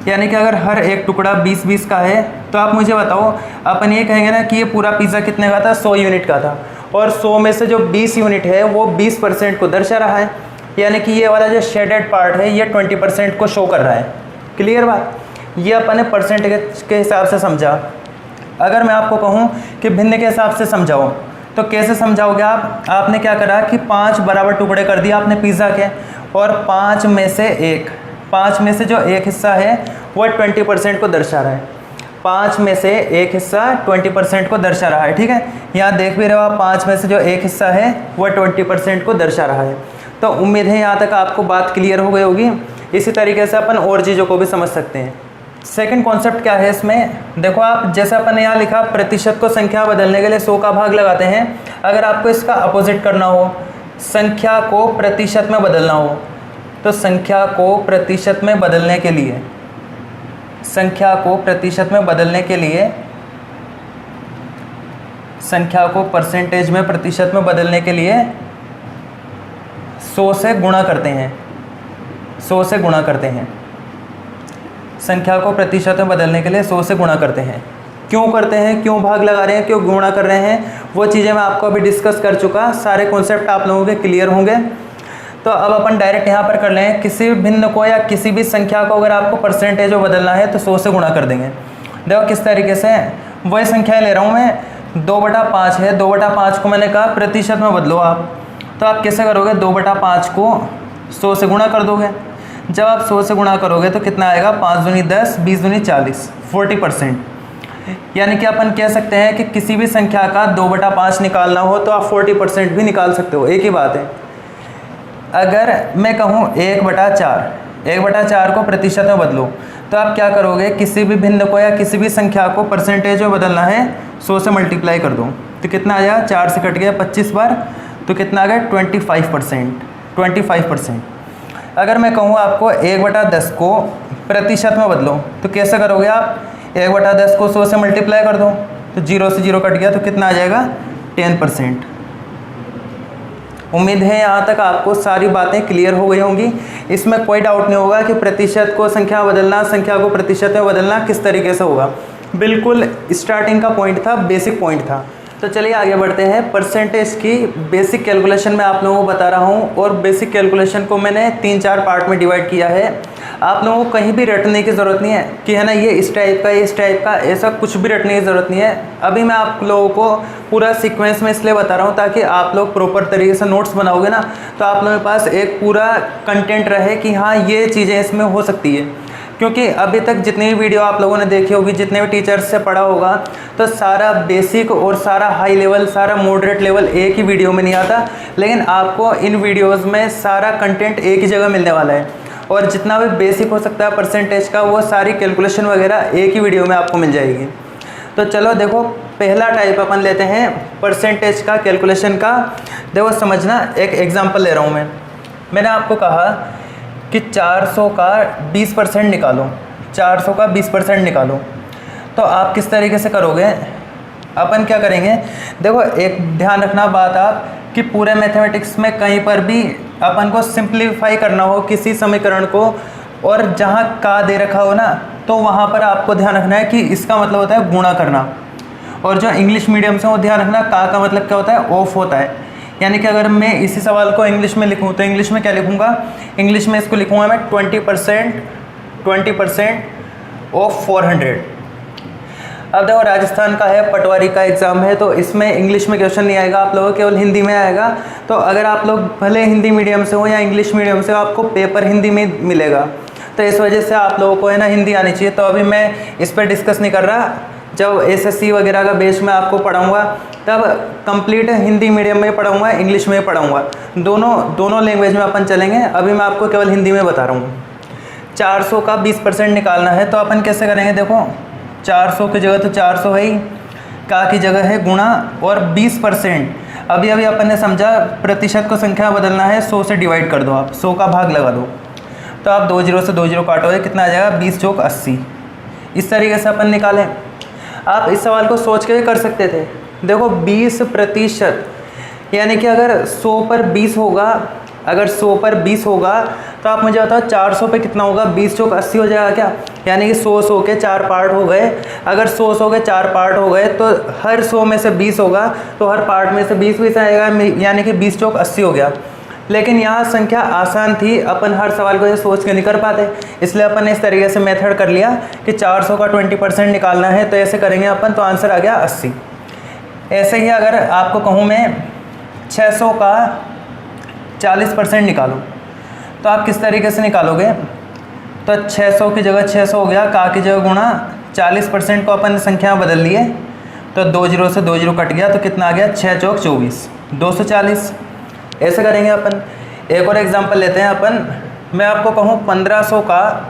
यानी कि अगर हर एक टुकड़ा 20 का है तो आप मुझे बताओ, अपन ये कहेंगे ना कि ये पूरा पिज़्ज़ा कितने का था, 100 यूनिट का था, और 100 में से जो 20 यूनिट है वो 20% को दर्शा रहा है। यानी कि ये वाला जो शेडेड पार्ट है ये 20% को शो कर रहा है। क्लियर बात, ये अपन ने परसेंटेज के हिसाब से समझा। अगर मैं आपको कहूँ कि भिन्न के हिसाब से समझाओ तो कैसे समझाओगे आप। आपने क्या करा कि 5 बराबर टुकड़े कर दिए आपने पिज़्ज़ा के, और 5 में से जो एक हिस्सा है वो 20% को दर्शा रहा है। 5 में से एक हिस्सा 20% को दर्शा रहा है। ठीक है, यहाँ देख भी रहे हो आप, 5 में से जो एक हिस्सा है वो 20% को दर्शा रहा है। तो उम्मीद है यहाँ तक आपको बात क्लियर हो गई होगी। इसी तरीके से अपन और चीज़ों को भी समझ सकते हैं। सेकंड कॉन्सेप्ट क्या है इसमें, देखो आप, जैसे अपन ने यहाँ लिखा प्रतिशत को संख्या बदलने के लिए 100 का भाग लगाते हैं। अगर आपको इसका अपोजिट करना हो, संख्या को प्रतिशत में बदलना हो, तो संख्या को प्रतिशत में बदलने के लिए, संख्या को प्रतिशत में बदलने के लिए, संख्या को परसेंटेज में प्रतिशत में बदलने के लिए 100 से गुणा करते हैं, 100 से गुणा करते हैं। संख्या को प्रतिशत में बदलने के लिए 100 से गुणा करते हैं। क्यों करते हैं, क्यों भाग लगा रहे हैं, क्यों गुणा कर रहे हैं, वो चीज़ें मैं आपको अभी डिस्कस कर चुका। सारे कॉन्सेप्ट आप लोगों के क्लियर होंगे। तो अब अपन डायरेक्ट यहाँ पर कर लें, किसी भी भिन्न को या किसी भी संख्या को अगर आपको परसेंटेज में बदलना है तो 100 से गुणा कर देंगे। देखो किस तरीके से, वही संख्याएँ ले रहा हूँ मैं, 2/5 है, 2/5 को मैंने कहा प्रतिशत में बदलो आप, तो आप कैसे करोगे, 2/5 को 100 से गुणा कर दोगे। जब आप 100 से गुणा करोगे तो कितना आएगा, 5 दूनी 10, 20 दूनी 40, 40%। यानी कि अपन कह सकते हैं कि किसी भी संख्या का 2/5 निकालना हो तो आप 40% भी निकाल सकते हो, एक ही बात है। अगर मैं कहूँ 1/4 को प्रतिशत में बदलो, तो आप क्या करोगे, किसी भी भिन्न को या किसी भी संख्या को परसेंटेज में बदलना है, 100 से मल्टीप्लाई कर दो तो कितना आया, 4 से कट गया 25 बार, तो कितना आ गया 25%। अगर मैं कहूँ आपको 1/10 को प्रतिशत में बदलो, तो कैसे करोगे आप, 1/10 को 100 से मल्टीप्लाई कर दो तो 0 से 0 कट गया, तो कितना आ जाएगा 10%। उम्मीद है यहाँ तक आपको सारी बातें क्लियर हो गई होंगी। इसमें कोई डाउट नहीं होगा कि प्रतिशत को संख्या बदलना, संख्या को प्रतिशत में बदलना किस तरीके से होगा। बिल्कुल स्टार्टिंग का पॉइंट था, बेसिक पॉइंट था। तो चलिए आगे बढ़ते हैं। परसेंटेज की बेसिक कैलकुलेशन मैं आप लोगों को बता रहा हूँ, और बेसिक कैलकुलेशन को मैंने 3-4 पार्ट में डिवाइड किया है। आप लोगों को कहीं भी रटने की ज़रूरत नहीं है कि है ना ये इस टाइप का, ये इस टाइप का, ऐसा कुछ भी रटने की ज़रूरत नहीं है। अभी मैं आप लोगों को पूरा सीक्वेंस में इसलिए बता रहा हूँ ताकि आप लोग प्रॉपर तरीके से नोट्स बनाओगे ना, तो आप लोगों के पास एक पूरा कंटेंट रहे कि हाँ ये चीज़ें इसमें हो सकती है। क्योंकि अभी तक जितनी भी वीडियो आप लोगों ने देखी होगी, जितने भी टीचर्स से पढ़ा होगा, तो सारा बेसिक और सारा हाई लेवल, सारा मॉडरेट लेवल एक ही वीडियो में नहीं आता। लेकिन आपको इन वीडियोस में सारा कंटेंट एक ही जगह मिलने वाला है, और जितना भी बेसिक हो सकता है परसेंटेज का, वो सारी कैलकुलेशन वगैरह एक ही वीडियो में आपको मिल जाएगी। तो चलो देखो, पहला टाइप अपन लेते हैं परसेंटेज का, कैलकुलेशन का। देखो समझना, एक एग्जांपल ले रहा हूँ मैंने आपको कहा कि 400 का 20% निकालो, 400 का 20% निकालो। तो आप किस तरीके से करोगे, अपन क्या करेंगे, देखो एक ध्यान रखना बात आप कि पूरे मैथमेटिक्स में कहीं पर भी अपन को सिंप्लीफाई करना हो किसी समीकरण को, और जहाँ का दे रखा हो ना, तो वहाँ पर आपको ध्यान रखना है कि इसका मतलब होता है गुणा करना। और जो इंग्लिश मीडियम से वो ध्यान रखना, का मतलब क्या होता है, ऑफ होता है। यानी कि अगर मैं इसी सवाल को इंग्लिश में लिखूँ तो इंग्लिश में क्या लिखूँगा, इंग्लिश में इसको लिखूँगा मैं 20% ऑफ 400। अब देखो राजस्थान का है, पटवारी का एग्ज़ाम है, तो इसमें इंग्लिश में क्वेश्चन नहीं आएगा आप लोगों को, केवल हिंदी में आएगा। तो अगर आप लोग भले हिंदी मीडियम से हो या इंग्लिश मीडियम से हो, आपको पेपर हिंदी में मिलेगा। तो इस वजह से आप लोगों को है ना हिंदी आनी चाहिए। तो अभी मैं इस पर डिस्कस नहीं कर रहा, जब एसएससी वगैरह का बेस में आपको पढ़ाऊँगा तब कंप्लीट हिंदी मीडियम में पढ़ाऊँगा, इंग्लिश में पढ़ाऊँगा, दोनों लैंग्वेज में अपन चलेंगे। अभी मैं आपको केवल हिंदी में बता रहा हूँ। 400 का 20% निकालना है, तो अपन कैसे करेंगे, देखो 400 की जगह तो 400 है ही, का की जगह है गुणा और 20%। अभी अपन ने समझा प्रतिशत को संख्या बदलना है, 100 से डिवाइड कर दो, आप 100 का भाग लगा दो, तो आप 2 0 से 2 0 काटोगे, कितना आ जाएगा, 20 चौक 80। इस तरीके से अपन निकालें। आप इस सवाल को सोच के भी कर सकते थे। देखो 20% यानी कि अगर 100 पर 20 होगा, अगर 100 पर 20 होगा तो आप मुझे बताओ 400 पे कितना होगा, 20 चौक 80 हो जाएगा क्या। यानी कि 100 के 4 पार्ट हो गए। अगर 100 के 4 पार्ट हो गए तो हर 100 में से 20 होगा, तो हर पार्ट में से 20 आएगा, यानी कि 20 चौक 80 हो गया। लेकिन यहाँ संख्या आसान थी, अपन हर सवाल को ये सोच के नहीं कर पाते, इसलिए अपन ने इस तरीके से मेथड कर लिया कि 400 का 20% निकालना है, तो ऐसे करेंगे अपन, तो आंसर आ गया 80। ऐसे ही अगर आपको कहूँ मैं 600 का 40% निकालो, तो आप किस तरीके से निकालोगे, तो 600 की जगह 600 हो गया, का की जगह गुणा 40% को अपन संख्या बदल लिए, तो 2 0 से 2 0 कट गया, तो कितना आ गया, 6 चौक 24, 240। ऐसे करेंगे अपन। एक और एग्जांपल लेते हैं अपन। मैं आपको कहूँ 1500 का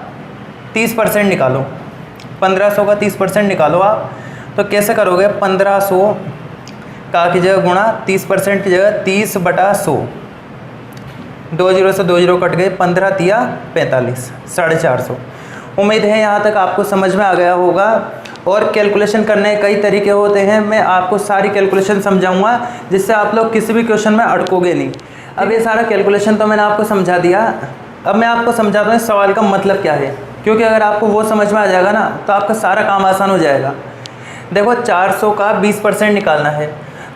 30% निकालो, 1500 का 30% निकालो आप, तो कैसे करोगे, 1500 का की जगह गुणा 30% की जगह 30/100, 2 0 से 2 0 कट गए, 15 तिया 45, 450। उम्मीद है यहाँ तक आपको समझ में आ गया होगा। और कैलकुलेशन करने कई तरीके होते हैं, मैं आपको सारी कैलकुलेशन समझाऊंगा जिससे आप लोग किसी भी क्वेश्चन में अटकोगे नहीं। अब ये सारा कैलकुलेशन तो मैंने आपको समझा दिया, अब मैं आपको समझाता हूँ इस सवाल का मतलब क्या है, क्योंकि अगर आपको वो समझ में आ जाएगा ना तो आपका सारा काम आसान हो जाएगा। देखो 400 का 20% निकालना है,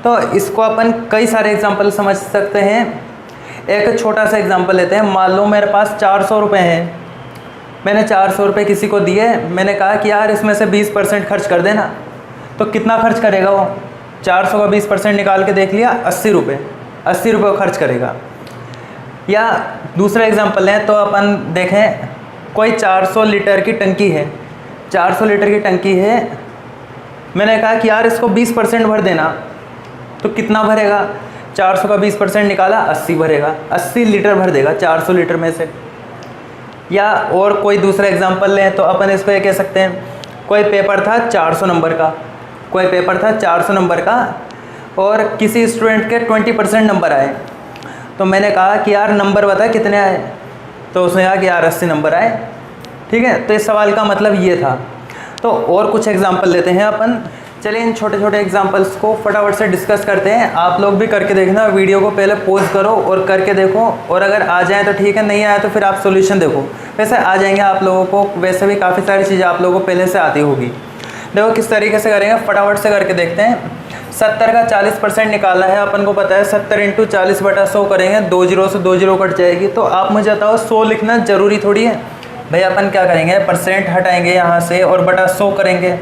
तो इसको अपन कई सारे एग्जाम्पल समझ सकते हैं। एक छोटा सा एग्जाम्पल लेते हैं। मान लो मेरे पास 400 रुपये हैं, मैंने 400 रुपये किसी को दिए, मैंने कहा कि यार इसमें से 20% खर्च कर देना, तो कितना खर्च करेगा वो, 400 का 20% निकाल के देख लिया, 80 रुपये, 80 रुपये खर्च करेगा। या दूसरा एग्जांपल लें तो अपन देखें, कोई 400 लीटर की टंकी है, 400 लीटर की टंकी है, मैंने कहा कि यार इसको 20% भर देना, तो कितना भरेगा, 400 का 20% निकाला, 80 भरेगा, 80 लीटर भर देगा 400 लीटर में से। या और कोई दूसरा एग्जांपल लें तो अपन इस पर कह सकते हैं, कोई पेपर था 400 नंबर का, कोई पेपर था 400 नंबर का और किसी स्टूडेंट के 20% नंबर आए, तो मैंने कहा कि यार नंबर बता कितने आए, तो उसने कहा कि यार 80 नंबर आए। ठीक है, तो इस सवाल का मतलब ये था। तो और कुछ एग्जांपल लेते हैं अपन। चलिए इन छोटे छोटे एग्जांपल्स को फटाफट से डिस्कस करते हैं। आप लोग भी करके देखना, वीडियो को पहले पॉज करो और करके देखो, और अगर आ जाए तो ठीक है, नहीं आया तो फिर आप सॉल्यूशन देखो। वैसे आ जाएंगे आप लोगों को, वैसे भी काफ़ी सारी चीज़ें आप लोगों को पहले से आती होगी। देखो किस तरीके से करेंगे, फटाफट से करके देखते हैं। 70 का 40% निकालना है, अपन को पता है 70 × 40/100 करेंगे, 2 0 से 2 0 कट जाएगी। तो आप मुझे बताओ 100 लिखना ज़रूरी थोड़ी है भाई। अपन क्या करेंगे, परसेंट हटाएंगे यहाँ से और बटा 100 करेंगे,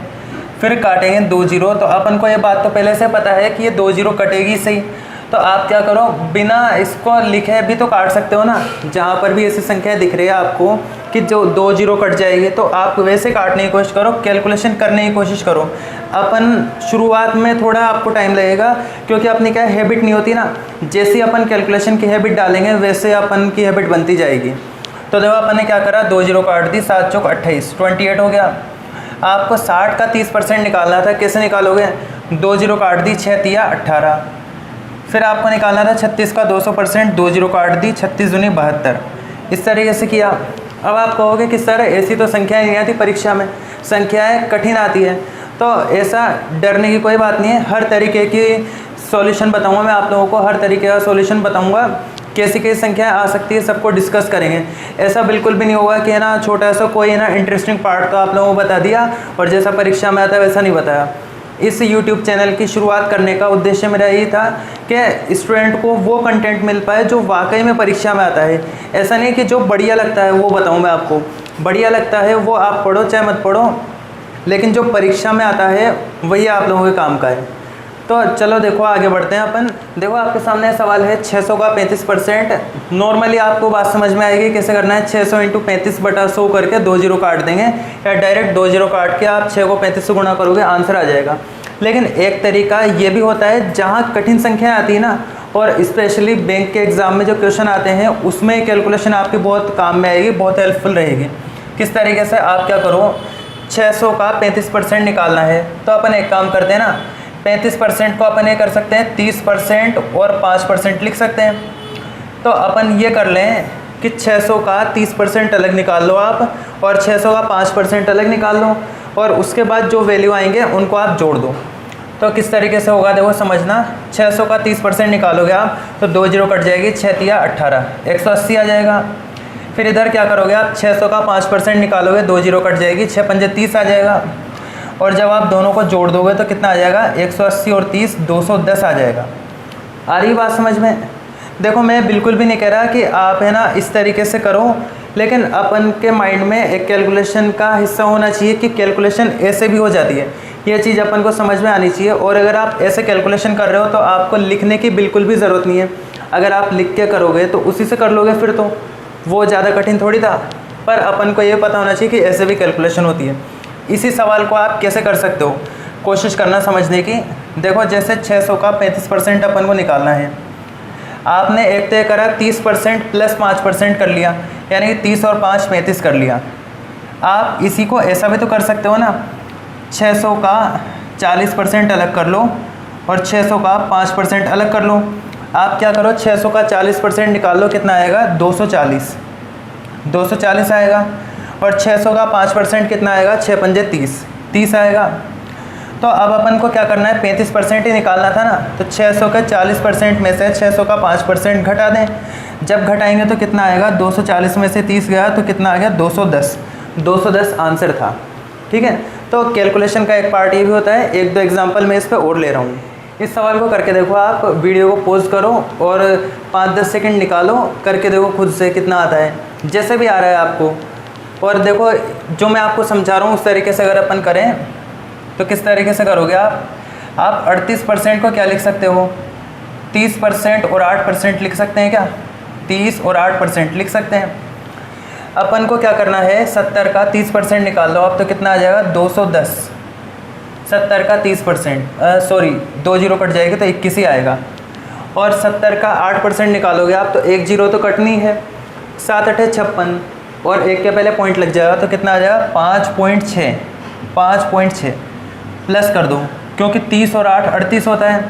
फिर काटेंगे 2 0। तो अपन को ये बात तो पहले से पता है कि ये 2 0 कटेगी सही। तो आप क्या करो, बिना इसको लिखे भी तो काट सकते हो ना। जहाँ पर भी ऐसी संख्या दिख रही है आपको कि जो 2 0 कट जाएगी, तो आप वैसे काटने की कोशिश करो, कैलकुलेशन करने की कोशिश करो। अपन शुरुआत में थोड़ा आपको टाइम लगेगा, क्योंकि अपनी क्या हैबिट नहीं होती ना। जैसे अपन कैलकुलेशन की हैबिट डालेंगे वैसे अपन की हैबिट बनती जाएगी। तो देखो अपन ने क्या करा, 2 0 काट दी, 7 चौक 28, 28 हो गया। आपको 60 का 30% निकालना था, कैसे निकालोगे, 2 0 काट दी, 6 तिया 18। फिर आपको निकालना था 36 का 200%, 2 0 काट दी, 36 दूनी 72। इस तरीके से किया। अब आप कहोगे कि सर ऐसी तो संख्याएं नहीं आती परीक्षा में, संख्याएं कठिन आती है। तो ऐसा डरने की कोई बात नहीं है, हर तरीके की सॉल्यूशन बताऊंगा मैं आप लोगों को, हर तरीके का सॉल्यूशन बताऊंगा। कैसी कैसी संख्याएं आ सकती है सबको डिस्कस करेंगे। ऐसा बिल्कुल भी नहीं होगा कि है ना छोटा सा कोई है ना इंटरेस्टिंग पार्ट तो आप लोगों को बता दिया और जैसा परीक्षा में आता है वैसा नहीं बताया। इस YouTube चैनल की शुरुआत करने का उद्देश्य मेरा यही था कि स्टूडेंट को वो कंटेंट मिल पाए जो वाकई में परीक्षा में आता है। ऐसा नहीं कि जो बढ़िया लगता है वो बताऊं मैं आपको, बढ़िया लगता है वो आप पढ़ो चाहे मत पढ़ो, लेकिन जो परीक्षा में आता है वही आप लोगों के काम का है। तो चलो देखो आगे बढ़ते हैं अपन। देखो आपके सामने सवाल है 600 का 35%। नॉर्मली आपको बात समझ में आएगी कैसे करना है। 600 × 35/100 करके 2 जीरो काट देंगे, या डायरेक्ट 2 जीरो काट के आप 6 को 35 से गुणा करोगे, आंसर आ जाएगा। लेकिन एक तरीका ये भी होता है, जहाँ कठिन संख्या आती है ना, और स्पेशली बैंक के एग्ज़ाम में जो क्वेश्चन आते हैं उसमें कैलकुलेशन आपकी बहुत काम में आएगी, बहुत हेल्पफुल रहेगी। किस तरीके से, आप क्या करो, 600 का 35% निकालना है, तो अपन एक काम करते हैं ना, 35% को अपन ये कर सकते हैं 30% और 5% लिख सकते हैं। तो अपन ये कर लें कि 600 का 30% अलग निकाल लो आप, और 600 का 5% अलग निकाल लो, और उसके बाद जो वैल्यू आएंगे उनको आप जोड़ दो। तो किस तरीके से होगा देखो समझना। 600 का 30% निकालोगे आप तो 2 जीरो कट जाएगी, 6 तिया 18, 180 आ जाएगा। फिर इधर क्या करोगे आप, 600 का 5% निकालोगे, 2 जीरो कट जाएगी, 6 पंजे 30 आ जाएगा। और जब आप दोनों को जोड़ दोगे तो कितना आ जाएगा, 180 और 30 210 आ जाएगा। आ रही बात समझ में। देखो मैं बिल्कुल भी नहीं कह रहा कि आप है ना इस तरीके से करो, लेकिन अपन के माइंड में एक कैलकुलेशन का हिस्सा होना चाहिए कि कैलकुलेशन ऐसे भी हो जाती है, ये चीज़ अपन को समझ में आनी चाहिए। और अगर आप ऐसे कैलकुलेशन कर रहे हो तो आपको लिखने की बिल्कुल भी ज़रूरत नहीं है। अगर आप लिख के करोगे तो उसी से कर लोगे, फिर तो वो ज़्यादा कठिन थोड़ी था। पर अपन को ये पता होना चाहिए कि ऐसे भी कैलकुलेशन होती है। इसी सवाल को आप कैसे कर सकते हो, कोशिश करना समझने की। देखो जैसे 600 का 35% अपन को निकालना है, आपने एक तय करा 30% + 5% कर लिया, यानी कि 30 और 5 35 कर लिया। आप इसी को ऐसा भी तो कर सकते हो ना, 600 का 40% अलग कर लो और 600 का 5% अलग कर लो। आप क्या करो, 600 का 40% निकाल लो, कितना आएगा, 240 आएगा। और 600 का 5% कितना आएगा, 6 पंजे 30 आएगा। तो अब अपन को क्या करना है, 35% ही निकालना था ना, तो 600 के 40% में से 600 का 5% घटा दें। जब घटाएंगे तो कितना आएगा, 240 में से 30 गया तो कितना आ गया, 210 आंसर था। ठीक है, तो कैलकुलेशन का एक पार्ट ये भी होता है। 1-2 एग्जाम्पल मैं इस पर और ले रहा हूँ। इस सवाल को करके देखो, आप वीडियो को पॉज करो और 5-10 सेकंड निकालो, करके देखो खुद से कितना आता है, जैसे भी आ रहा है आपको। और देखो जो मैं आपको समझा रहा हूँ उस तरीके से अगर अपन करें तो किस तरीके से करोगे आप 38% को क्या लिख सकते हो, 30% और 8% लिख सकते हैं क्या, 30 और 8% लिख सकते हैं। अपन को क्या करना है, 70 का 30% निकाल लो आप, तो कितना आ जाएगा, 210। 70 का 30%, सॉरी 2 जीरो कट जाएगी तो 21 ही आएगा। और 70 का 8% निकालोगे आप तो 1 जीरो तो कटनी है, 7 8 56, और 1 के पहले पॉइंट लग जाएगा तो कितना आ जाएगा, 5.6 प्लस कर दो, क्योंकि 30 और 8 38 होता है,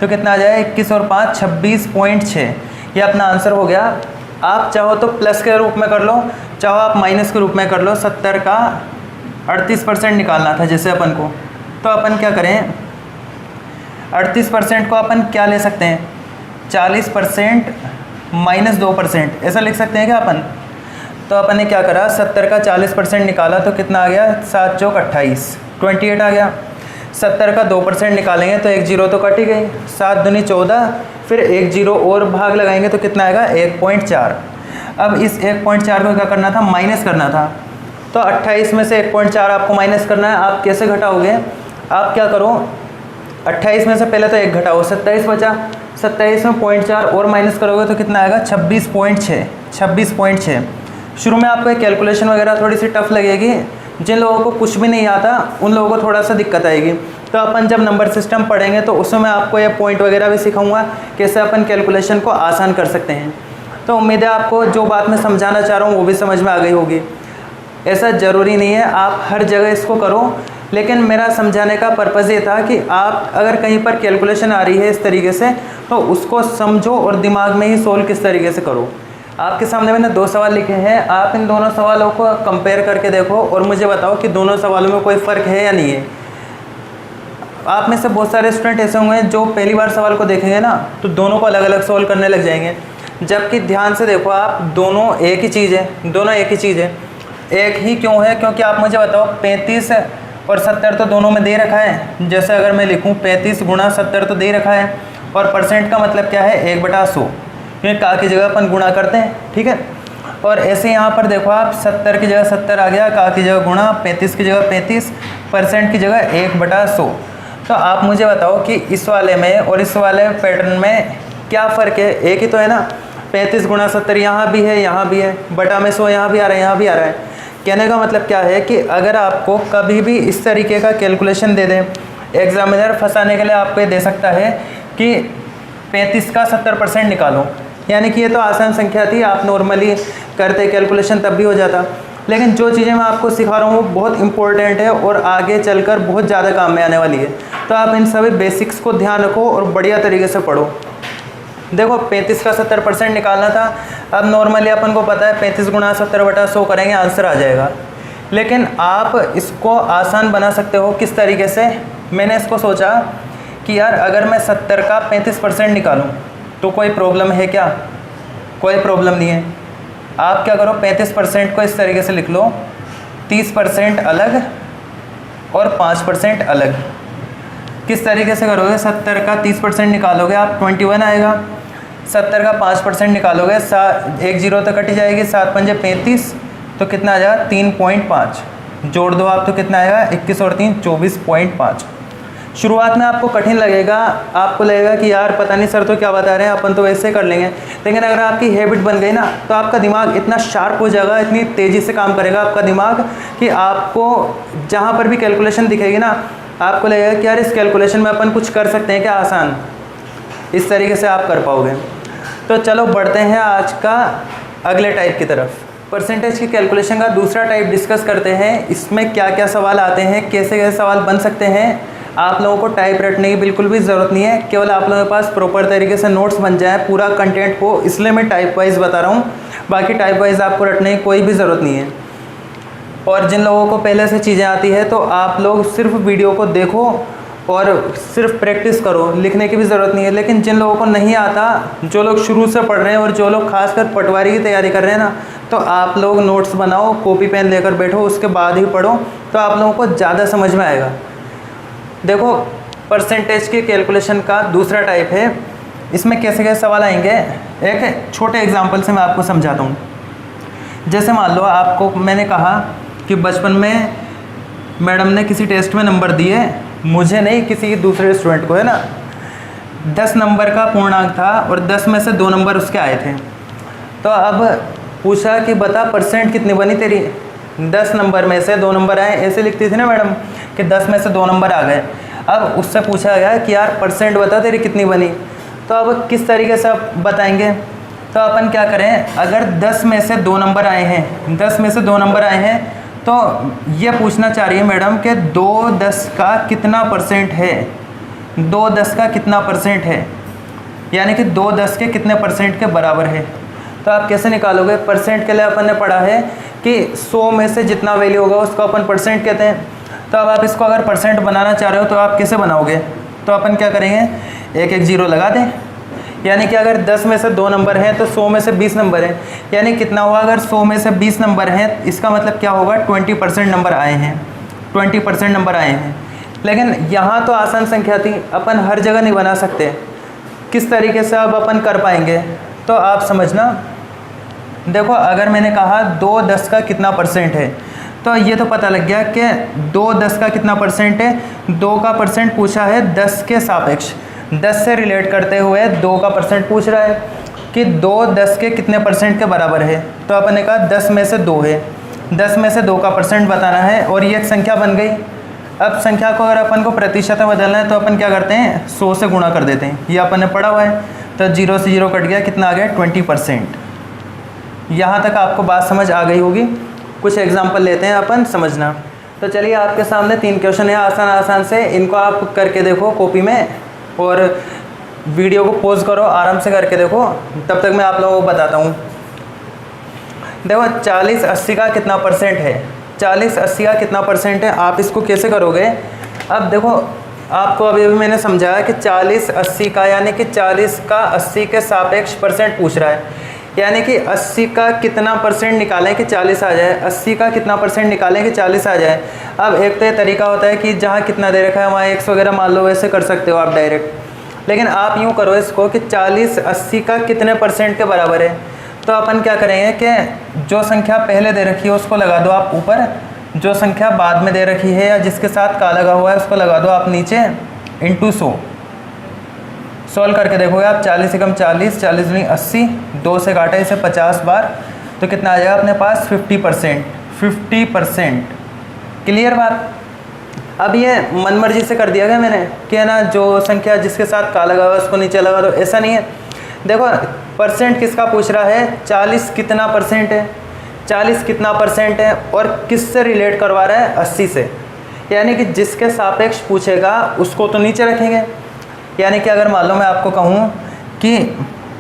तो कितना आ जाएगा, 21 और 5 26.6। ये अपना आंसर हो गया। आप चाहो तो प्लस के रूप में कर लो, चाहो आप माइनस के रूप में कर लो। 70 का 38% निकालना था जैसे अपन को, तो अपन क्या करें, 38% को अपन क्या ले सकते हैं, 40% - 2%, ऐसा लिख सकते हैं क्या अपन। तो अपन ने क्या करा, 70 का 40% निकाला तो कितना आ गया, 7 चौक 28, 28 आ गया। 70 का 2% निकालेंगे तो 1 जीरो तो कट ही गई, 7 दूनी 14, फिर 1 जीरो और भाग लगाएंगे तो कितना आएगा, 1.4। अब इस 1.4 को क्या करना था, माइनस करना था। तो 28 में से 1.4 आपको माइनस करना है। आप कैसे घटाओगे, आप क्या करो, 28 में से पहले तो 1 घटाओ, 27 बचा, 27 में 0.4 और माइनस करोगे तो कितना आएगा, 26.6। शुरू में आपको कैलकुलेशन वगैरह थोड़ी सी टफ लगेगी, जिन लोगों को कुछ भी नहीं आता उन लोगों को थोड़ा सा दिक्कत आएगी। तो अपन जब नंबर सिस्टम पढ़ेंगे तो उसमें मैं आपको ये पॉइंट वगैरह भी सिखाऊंगा कैसे अपन कैलकुलेशन को आसान कर सकते हैं। तो उम्मीद है आपको जो बात मैं समझाना चाह रहा हूँ वो भी समझ में आ गई होगी। ऐसा ज़रूरी नहीं है आप हर जगह इसको करो, लेकिन मेरा समझाने का पर्पज़ ये था कि आप अगर कहीं पर कैलकुलेशन आ रही है इस तरीके से तो उसको समझो और दिमाग में ही सोल्व किस तरीके से करो। आपके सामने मैंने 2 सवाल लिखे हैं, आप इन दोनों सवालों को कंपेयर करके देखो और मुझे बताओ कि दोनों सवालों में कोई फ़र्क है या नहीं है। आप में से बहुत सारे स्टूडेंट ऐसे होंगे जो पहली बार सवाल को देखेंगे ना तो दोनों को अलग अलग सॉल्व करने लग जाएंगे, जबकि ध्यान से देखो आप दोनों एक ही चीज़ है, दोनों एक ही चीज़ है। एक ही क्यों है, क्योंकि आप मुझे बताओ 35 और 70 तो दोनों में दे रखा है। जैसे अगर मैं लिखूँ 35 गुणा 70 तो दे रखा है, और परसेंट का मतलब क्या है 1/100, ये का की जगह अपन गुणा करते हैं, ठीक है। और ऐसे यहाँ पर देखो आप 70 की जगह 70 आ गया, का की जगह गुणा, 35 की जगह 35, परसेंट की जगह 1/100। तो आप मुझे बताओ कि इस वाले में और इस वाले पैटर्न में क्या फ़र्क है? एक ही तो है ना। 35 गुणा 70 यहाँ भी है, यहाँ भी है, बटा में 100 यहाँ भी आ रहा है, यहाँ भी आ रहा है। कहने का मतलब क्या है कि अगर आपको कभी भी इस तरीके का कैलकुलेशन दे दें, एग्जामिनर फंसाने के लिए आपको ये दे सकता है कि 35 का 70% निकालो, यानी कि ये तो आसान संख्या थी, आप नॉर्मली करते कैलकुलेशन तब भी हो जाता। लेकिन जो चीज़ें मैं आपको सिखा रहा हूँ वो बहुत इंपॉर्टेंट है और आगे चलकर बहुत ज़्यादा काम में आने वाली है। तो आप इन सभी बेसिक्स को ध्यान रखो और बढ़िया तरीके से पढ़ो। देखो 35 का 70% निकालना था। अब नॉर्मली अपन को पता है 35 गुणा 70/100 करेंगे, आंसर आ जाएगा। लेकिन आप इसको आसान बना सकते हो किस तरीके से? मैंने इसको सोचा कि यार अगर मैं 70 का 35% निकालूं तो कोई प्रॉब्लम है क्या? कोई प्रॉब्लम नहीं है। आप क्या करो, 35% को इस तरीके से लिख लो, 30% अलग और 5% अलग। किस तरीके से करोगे? 70 का 30% निकालोगे आप 21 आएगा, 70 का 5% निकालोगे, 1 0 तो कट जाएगी, 7 पंजे 35, तो कितना आ जाएगा 3.5। जोड़ दो आप तो कितना आएगा 21 और 3 24.5। शुरुआत में आपको कठिन लगेगा, आपको लगेगा कि यार पता नहीं सर तो क्या बता रहे हैं, अपन तो वैसे कर लेंगे। लेकिन अगर आपकी हैबिट बन गई ना तो आपका दिमाग इतना शार्प हो जाएगा, इतनी तेज़ी से काम करेगा आपका दिमाग कि आपको जहाँ पर भी कैलकुलेशन दिखेगी ना आपको लगेगा कि यार इस कैलकुलेशन में अपन कुछ कर सकते हैं क्या आसान। इस तरीके से आप कर पाओगे। तो चलो बढ़ते हैं आज का अगले टाइप की तरफ। परसेंटेज की कैलकुलेशन का दूसरा टाइप डिस्कस करते हैं। इसमें क्या क्या सवाल आते हैं, कैसे कैसे सवाल बन सकते हैं। आप लोगों को टाइप रटने की बिल्कुल भी ज़रूरत नहीं है, केवल आप लोगों के पास प्रॉपर तरीके से नोट्स बन जाए पूरा कंटेंट को, इसलिए मैं टाइप वाइज बता रहा हूँ। बाकी टाइप वाइज आपको रटने की कोई भी ज़रूरत नहीं है। और जिन लोगों को पहले से चीज़ें आती है तो आप लोग सिर्फ वीडियो को देखो और सिर्फ प्रैक्टिस करो, लिखने की भी ज़रूरत नहीं है। लेकिन जिन लोगों को नहीं आता, जो लोग शुरू से पढ़ रहे हैं और जो लोग खासकर पटवारी की तैयारी कर रहे हैं ना, तो आप लोग नोट्स बनाओ, कॉपी पेन लेकर बैठो, उसके बाद ही पढ़ो, तो आप लोगों को ज़्यादा समझ में आएगा। देखो परसेंटेज की कैलकुलेशन का दूसरा टाइप है। इसमें कैसे कैसे सवाल आएंगे, एक छोटे एग्जांपल से मैं आपको समझाता हूँ। जैसे मान लो आपको मैंने कहा कि बचपन में मैडम ने किसी टेस्ट में नंबर दिए, मुझे नहीं किसी दूसरे स्टूडेंट को, है ना। 10 नंबर का पूर्णांक था और 10 में से 2 नंबर उसके आए थे। तो अब पूछा कि बता परसेंट कितनी बनी तेरी। 10 नंबर में से 2 नंबर आए, ऐसे लिखती थी ना मैडम कि 10 में से 2 नंबर आ गए। अब उससे पूछा गया कि यार परसेंट बता तेरी कितनी बनी। तो अब किस तरीके से आप बताएंगे? तो अपन क्या करें, अगर 10 में से 2 नंबर आए हैं, 10 में से 2 नंबर आए हैं, तो ये पूछना चाह रही है मैडम कि 2 10 का कितना परसेंट है। 2 10 का कितना परसेंट है, यानी कि 2 10 के कितने परसेंट के बराबर है। तो आप कैसे निकालोगे? परसेंट के लिए अपन ने पढ़ा है कि 100 में से जितना वैल्यू होगा उसको अपन परसेंट कहते हैं। तो अब आप इसको अगर परसेंट बनाना चाह रहे हो तो आप कैसे बनाओगे? तो अपन क्या करेंगे, एक एक जीरो लगा दें। यानी कि अगर 10 में से 2 नंबर हैं तो 100 में से 20 नंबर हैं, यानी कितना हुआ? अगर 100 में से 20 नंबर हैं, इसका मतलब क्या होगा, 20% नंबर आए हैं, 20% नंबर आए हैं। लेकिन यहाँ तो आसान संख्या थी, अपन हर जगह नहीं बना सकते। किस तरीके से अब अपन कर पाएंगे? तो आप समझना। देखो अगर मैंने कहा 2 10 का कितना परसेंट है, तो ये तो पता लग गया कि 2 10 का कितना परसेंट है। 2 का परसेंट पूछा है 10 के सापेक्ष, 10 से रिलेट करते हुए 2 का परसेंट पूछ रहा है कि 2 10 के कितने परसेंट के बराबर है। तो अपन ने कहा 10 में से 2 है, 10 में से 2 का परसेंट बताना है और ये एक संख्या बन गई। अब संख्या को अगर अपन को प्रतिशत में बदलना है तो अपन क्या करते हैं, 100 से गुणा कर देते हैं। ये अपन ने पढ़ा हुआ है। तो 0 से 0 कट गया, कितना आ गया 20%। यहाँ तक आपको बात समझ आ गई होगी। कुछ एग्जाम्पल लेते हैं अपन, समझना। तो चलिए आपके सामने 3 क्वेश्चन है आसान आसान से, इनको आप करके देखो कॉपी में और वीडियो को पॉज करो, आराम से करके देखो, तब तक मैं आप लोगों को बताता हूँ। देखो 40 80 का कितना परसेंट है, 40 80 का कितना परसेंट है, आप इसको कैसे करोगे? अब देखो आपको अभी मैंने समझाया कि 40 80 का, यानी कि 40 का 80 के सापेक्ष परसेंट पूछ रहा है। यानी कि 80 का कितना परसेंट निकालें कि 40 आ जाए, 80 का कितना परसेंट निकालें कि 40 आ जाए। अब एक तो ये तरीका होता है कि जहाँ कितना दे रखा है वहाँ x वगैरह मान लो, वैसे कर सकते हो आप डायरेक्ट। लेकिन आप यूँ करो इसको कि 40 80 का कितने परसेंट के बराबर है। तो अपन क्या करेंगे कि जो संख्या पहले दे रखी है उसको लगा दो आप ऊपर, जो संख्या बाद में दे रखी है या जिसके साथ का लगा हुआ है उसको लगा दो आप नीचे, इंटू 100। सॉल्व करके देखोगे आप, 40 से कम 40, 40 दूनी 80, 2 से काटा इसे 50 बार, तो कितना आ जाएगा अपने पास 50%। 50%। क्लियर बात। अब ये मनमर्जी से कर दिया गया मैंने कि है ना, जो संख्या जिसके साथ का लगा हुआ है उसको नीचे लगा दो, ऐसा नहीं है। देखो परसेंट किसका पूछ रहा है, 40 कितना परसेंट है, 40 कितना परसेंट है और किससे रिलेट करवा रहा है, 80 से। यानी कि जिसके सापेक्ष पूछेगा उसको तो नीचे रखेंगे। यानी कि अगर मान लो मैं आपको कहूँ कि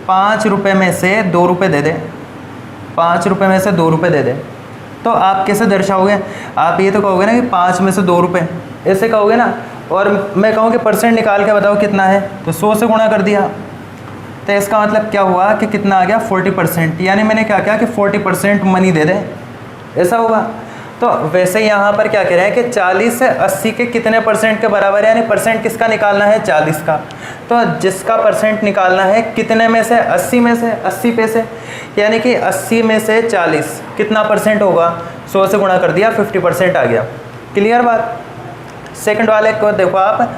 5 रुपये में से 2 रुपये दे दे, 5 रुपये में से 2 रुपये दे दे, तो आप कैसे दर्शाओगे, आप ये तो कहोगे ना कि 5 में से 2 रुपये, ऐसे कहोगे ना। और मैं कहूँ कि परसेंट निकाल के बताओ कितना है, तो 100 से गुणा कर दिया, तो इसका मतलब क्या हुआ कि कितना आ गया, 40%। यानी मैंने क्या किया कि 40% मनी दे दे, ऐसा होगा। तो वैसे यहाँ पर क्या कह रहे हैं कि 40 से 80 के कितने परसेंट के बराबर है, यानी परसेंट किसका निकालना है, 40 का। तो जिसका परसेंट निकालना है कितने में से, 80 में से, 80 पे से। यानी कि 80 में से 40 कितना परसेंट होगा, 100 से गुणा कर दिया, 50% आ गया। क्लियर बात। सेकंड वाले को देखो आप,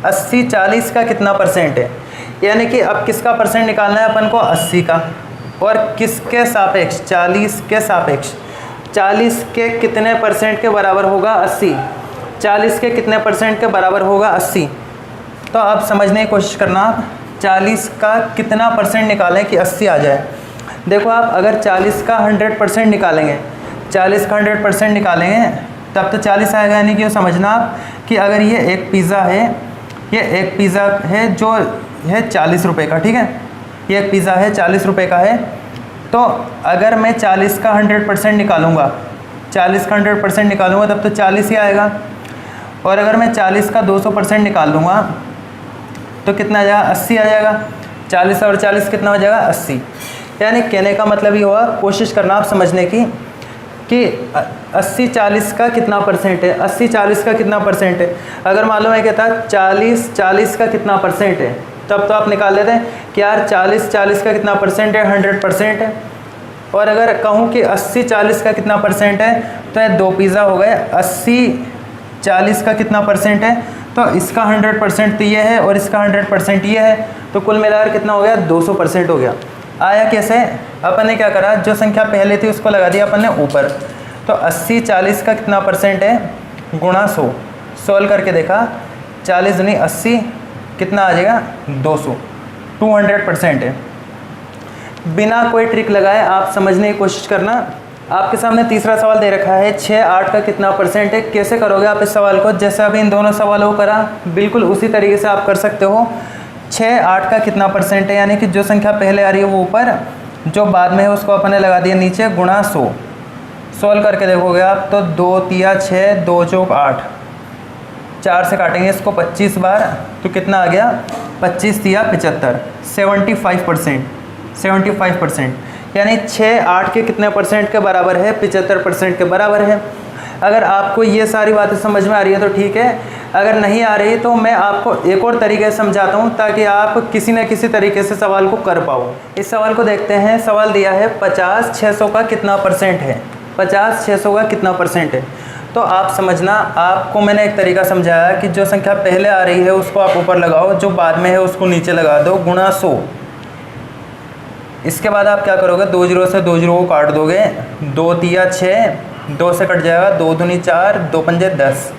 80 40 का कितना परसेंट है, यानी कि अब किसका परसेंट निकालना है अपन को, 80 का, और किसके सापेक्ष, 40 के सापेक्ष। 40 के कितने परसेंट के बराबर होगा, 80। 40 के कितने परसेंट के बराबर होगा, 80। तो आप समझने की कोशिश करना, 40 का कितना परसेंट निकालें कि 80 आ जाए। देखो आप अगर 40 का 100% निकालेंगे, 40 का 100% निकालेंगे तब तो 40 आएगा। यानी कि समझना आप कि अगर ये एक पिज़्ज़ा है, ये एक पिज़्ज़ा है जो है 40 रुपये का, ठीक है, ये एक पिज़्ज़ा है 40 रुपये का है। तो अगर मैं 40 का 100% निकालूंगा, 40 का 100% निकालूंगा तब तो 40 ही आएगा। और अगर मैं 40 का 200% निकाल लूँगा तो कितना आ जाएगा, 80 आ जाएगा। 40 और 40 कितना हो जाएगा, 80। यानी कहने का मतलब ये हुआ, कोशिश करना आप समझने की कि 80 40 का कितना परसेंट है, 80 40 का कितना परसेंट है। अगर मालूम है कहता 40 40 का कितना परसेंट है, तब तो आप निकाल लेते हैं कि यार 40 40 का कितना परसेंट है, 100% है। और अगर कहूँ कि 80 40 का कितना परसेंट है, तो ये 2 पिज़्ज़ा हो गए। 80 40 का कितना परसेंट है, तो इसका 100% तो ये है और इसका 100% ये है, तो कुल मिलाकर कितना हो गया, 200% हो गया। आया कैसे, अपन ने क्या करा, जो संख्या पहले थी उसको लगा दिया अपन ने ऊपर। तो 80 40 का कितना परसेंट है, गुणा 100। सॉल्व करके देखा, 40 दूनी 80 कितना आ जाएगा, 200। 200% है। बिना कोई ट्रिक लगाए आप समझने की कोशिश करना। आपके सामने तीसरा सवाल दे रखा है, 6 8 का कितना परसेंट है। कैसे करोगे आप इस सवाल को, जैसे अभी इन दोनों सवालों को करा बिल्कुल उसी तरीके से आप कर सकते हो। 6 8 का कितना परसेंट है, यानी कि जो संख्या पहले आ रही है वो ऊपर, जो बाद में है उसको अपन ने लगा दिया नीचे, गुणा 100। सॉल्व करके देखोगे आप तो 2 तिया 6, 2 चौक 8, 4 से काटेंगे इसको 25 बार, तो कितना आ गया, 25 तिया 75, 75%। 75% यानी 6 8 के कितने परसेंट के बराबर है, 75% के बराबर है। अगर आपको ये सारी बातें समझ में आ रही है तो ठीक है, अगर नहीं आ रही तो मैं आपको एक और तरीके से समझाता हूँ ताकि आप किसी न किसी तरीके से सवाल को कर पाओ। इस सवाल को देखते हैं। सवाल दिया है 50 600 का कितना परसेंट है, 50 600 का कितना परसेंट है। तो आप समझना, आपको मैंने एक तरीका समझाया कि जो संख्या पहले आ रही है उसको आप ऊपर लगाओ, जो बाद में है उसको नीचे लगा दो, गुणा 100। इसके बाद आप क्या करोगे, 2 0 से 2 0 को काट दोगे, 2 तिया 6, 2 से कट जाएगा, 2 दूनी 4, 2 पंजे 10।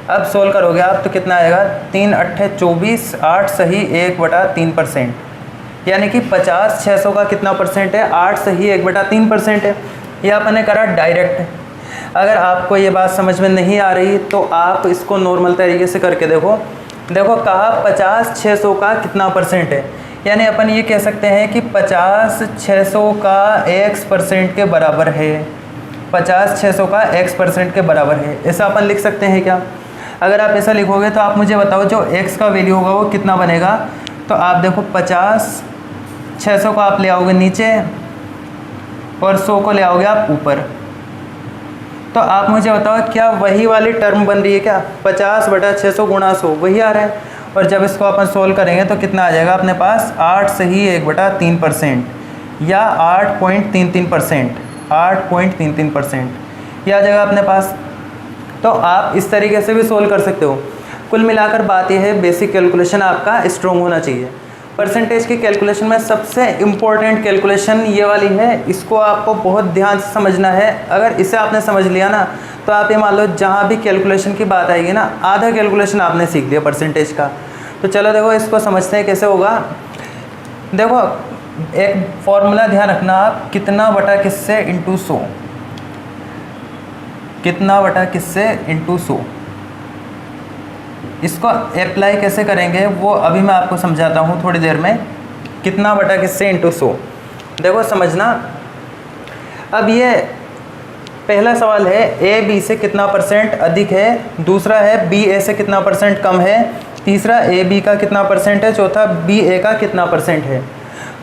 अब सोल्व करोगे आप तो कितना आएगा, 3 8 24, 8 सही 1/3%। यानी कि 50 600 का कितना परसेंट है, 8 सही 1/3% है। ये आपने करा डायरेक्ट। अगर आपको ये बात समझ में नहीं आ रही तो आप इसको नॉर्मल तरीके से करके देखो। देखो कहा 50 600 का कितना परसेंट है, यानी अपन ये कह सकते हैं कि 50 600 का x% के बराबर है, 50 600 का x% के बराबर है। ऐसा अपन लिख सकते हैं क्या? अगर आप ऐसा लिखोगे तो आप मुझे बताओ जो x का वैल्यू होगा वो कितना बनेगा। तो आप देखो 50 600 का आप ले आओगे नीचे, और 100 को ले आओगे आप ऊपर। तो आप मुझे बताओ क्या वही वाली टर्म बन रही है क्या? 50/600 गुणा 100 वही आ रहा है। और जब इसको अपन सोल्व करेंगे तो कितना आ जाएगा अपने पास? 8 से ही 1/3% या 8.33%, 8.33% ये आ जाएगा अपने पास। तो आप इस तरीके से भी सोल्व कर सकते हो। कुल मिलाकर बात यह है, बेसिक कैलकुलेशन आपका स्ट्रॉन्ग होना चाहिए। परसेंटेज की कैलकुलेशन में सबसे इम्पोर्टेंट कैलकुलेशन ये वाली है, इसको आपको बहुत ध्यान से समझना है। अगर इसे आपने समझ लिया ना तो आप ये मान लो जहाँ भी कैलकुलेशन की बात आएगी ना, आधा कैलकुलेशन आपने सीख लिया परसेंटेज का। तो चलो देखो इसको समझते हैं कैसे होगा। देखो एक फॉर्मूला ध्यान रखना आप, कितना बटा किससे इंटू 100, कितना बटा किससे इंटू 100। इसको अप्लाई कैसे करेंगे वो अभी मैं आपको समझाता हूँ थोड़ी देर में। कितना बटा किससे इंटू 100, देखो समझना। अब ये पहला सवाल है ए बी से कितना परसेंट अधिक है, दूसरा है बी ए से कितना परसेंट कम है, तीसरा ए बी का कितना परसेंट है, चौथा बी ए का कितना परसेंट है।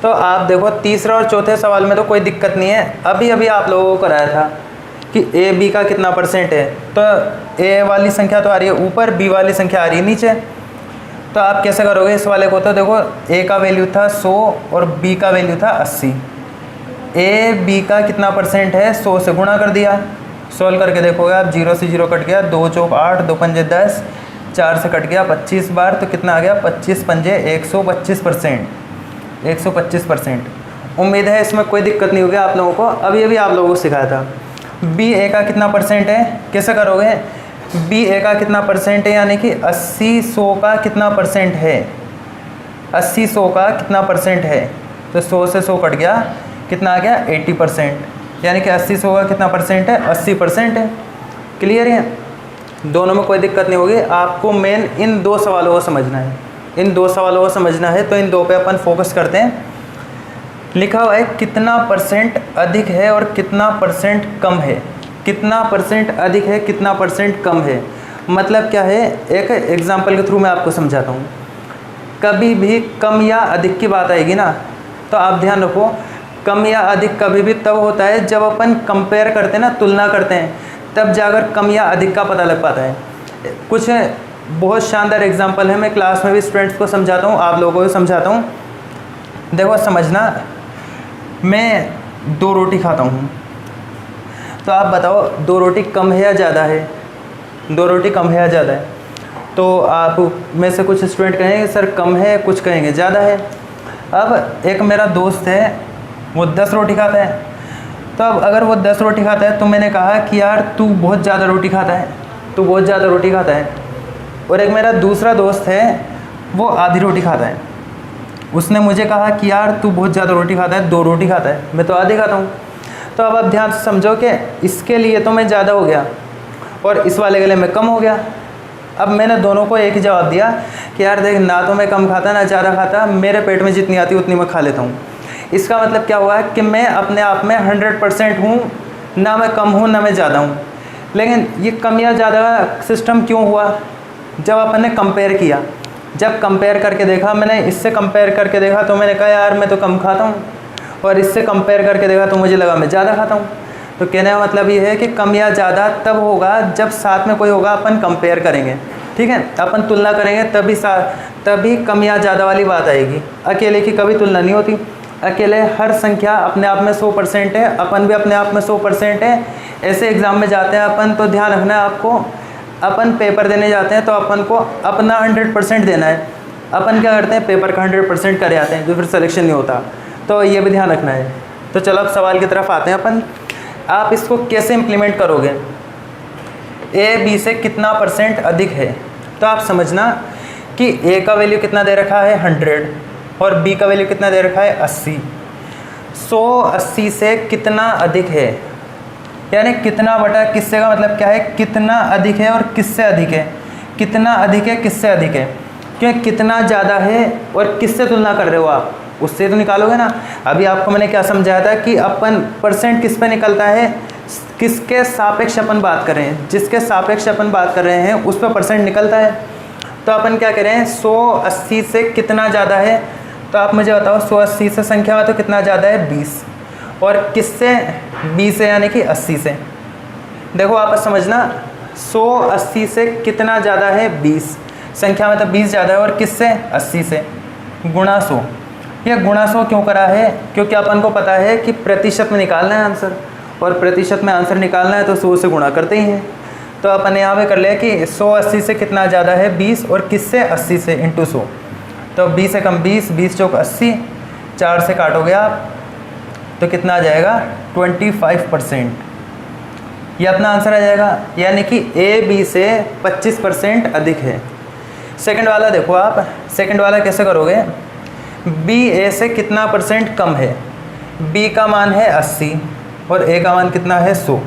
तो आप देखो तीसरा और चौथे सवाल में तो कोई दिक्कत नहीं है, अभी अभी आप लोगों को कराया था कि ए बी का कितना परसेंट है। तो ए वाली संख्या तो आ रही है ऊपर, बी वाली संख्या आ रही है नीचे। तो आप कैसे करोगे इस वाले को? तो देखो ए का वैल्यू था 100 और बी का वैल्यू था 80। ए बी का कितना परसेंट है, 100 से गुणा कर दिया। सोल्व करके देखोगे आप, 0 से 0 कट गया, 2 चौक 8, 2 पंजे 10, 4 से कट गया 25 बार, तो कितना आ गया? 25 पंजे 125%, 125%। उम्मीद है इसमें कोई दिक्कत नहीं होगी आप लोगों को। अभी अभी आप लोगों को सिखाया था। बी ए का कितना परसेंट है, कैसे करोगे? बी ए का कितना परसेंट है, यानी कि 80 100 का कितना परसेंट है, 80 100 का कितना परसेंट है। तो 100 से 100 कट गया, कितना आ गया? 80%, यानी कि 80 100 का कितना परसेंट है? 80% है। क्लियर है? दोनों में कोई दिक्कत नहीं होगी। आपको मेन इन दो सवालों को समझना है, इन दो सवालों को समझना है। तो इन दो पे अपन फोकस करते हैं। लिखा हुआ है कितना परसेंट अधिक है और कितना परसेंट कम है, कितना परसेंट अधिक है, कितना परसेंट कम है। मतलब क्या है, एक एग्जांपल के थ्रू मैं आपको समझाता हूँ। कभी भी कम या अधिक की बात आएगी ना, तो आप ध्यान रखो, कम या अधिक कभी भी तब होता है जब अपन कंपेयर करते हैं ना, तुलना करते हैं, तब जाकर कम या अधिक का पता लग पाता है। कुछ बहुत शानदार एग्जांपल है, मैं क्लास में भी स्टूडेंट्स को समझाता हूँ, आप लोगों को भी समझाता हूँ। देखो समझना, मैं 2 रोटी खाता हूँ, तो आप बताओ 2 रोटी कम है या ज़्यादा है? 2 रोटी कम है या ज़्यादा है? तो आप में से कुछ स्टूडेंट कहेंगे सर कम है, कुछ कहेंगे ज़्यादा है। अब एक मेरा दोस्त है, वो 10 रोटी खाता है। तो अब अगर वो 10 रोटी खाता है तो मैंने कहा कि यार तू बहुत ज़्यादा रोटी खाता है, तू बहुत ज़्यादा रोटी खाता है। और एक मेरा दूसरा दोस्त है, वो आधी रोटी खाता है। उसने मुझे कहा कि यार तू बहुत ज़्यादा रोटी खाता है, 2 रोटी खाता है, मैं तो आधी खाता हूँ। तो अब आप ध्यान से समझो कि इसके लिए तो मैं ज़्यादा हो गया और इस वाले के लिए मैं कम हो गया। अब मैंने दोनों को एक ही जवाब दिया कि यार देख, ना तो मैं कम खाता ना ज़्यादा खाता, मेरे पेट में जितनी आती उतनी मैं खा लेता हूँ। इसका मतलब क्या हुआ है कि मैं अपने आप में 100% हूँ, ना मैं कम हूँ ना मैं ज़्यादा हूँ। लेकिन ये कम या ज़्यादा का सिस्टम क्यों हुआ? जब अपन ने कंपेयर किया, जब कंपेयर करके देखा, मैंने इससे कंपेयर करके देखा तो मैंने कहा यार मैं तो कम खाता हूँ, और इससे कंपेयर करके देखा तो मुझे लगा मैं ज़्यादा खाता हूँ। तो कहने का मतलब ये है कि कम या ज़्यादा तब होगा जब साथ में कोई होगा, अपन कंपेयर करेंगे, ठीक है, अपन तुलना करेंगे, तभी कम या ज़्यादा वाली बात आएगी। अकेले की कभी तुलना नहीं होती। अकेले हर संख्या अपने आप में 100% है, अपन भी अपने आप में 100% है। ऐसे एग्ज़ाम में जाते हैं अपन तो ध्यान रखना है आपको, अपन पेपर देने जाते हैं तो अपन को अपना 100% देना है। अपन क्या करते हैं, पेपर का 100% करे आते हैं, जो फिर सिलेक्शन नहीं होता। तो ये भी ध्यान रखना है। तो चलो अब सवाल की तरफ आते हैं अपन। आप इसको कैसे इम्प्लीमेंट करोगे? ए बी से कितना परसेंट अधिक है? तो आप समझना कि ए का वैल्यू कितना दे रखा है 100 और बी का वैल्यू कितना दे रखा है 80। 180 से कितना अधिक है, यानी कितना बटा किससे का मतलब क्या है, कितना अधिक है और किससे अधिक है, कितना अधिक है किससे अधिक है। क्योंकि कितना ज़्यादा है और किससे तुलना कर रहे हो आप, उससे तो निकालोगे ना। अभी आपको मैंने क्या समझाया था कि अपन परसेंट किस पे निकलता है, किसके सापेक्ष अपन बात कर रहे हैं, जिसके सापेक्ष अपन बात कर रहे हैं उस पर परसेंट निकलता है। तो अपन क्या करें, 180 से कितना ज़्यादा है, तो आप मुझे बताओ 180 से संख्या में तो कितना ज़्यादा है 20, और किससे? 20 से, यानी कि 80 से। देखो आपस समझना, 100 80 से कितना ज़्यादा है? 20। संख्या में तो 20 ज़्यादा है, और किससे? 80 से। गुणा 100। यह गुणा 100 क्यों करा है? क्योंकि अपन को पता है कि प्रतिशत में निकालना है आंसर, और प्रतिशत में आंसर निकालना है तो 100 से गुणा करते ही हैं। तो अपन यहाँ पे कर लिया कि 100 80 से कितना ज़्यादा है? 20, और किससे? 80 से, इंटू 100। तो 20 से कम 20, 20 चौक 80, 4 से काटोगे आप तो कितना आ जाएगा? 25%। ये अपना आंसर आ जाएगा, यानी कि ए बी से 25% अधिक है। सेकंड वाला देखो आप, सेकंड वाला कैसे करोगे? बी ए से कितना % कम है? बी का मान है 80 और ए का मान कितना है? 100।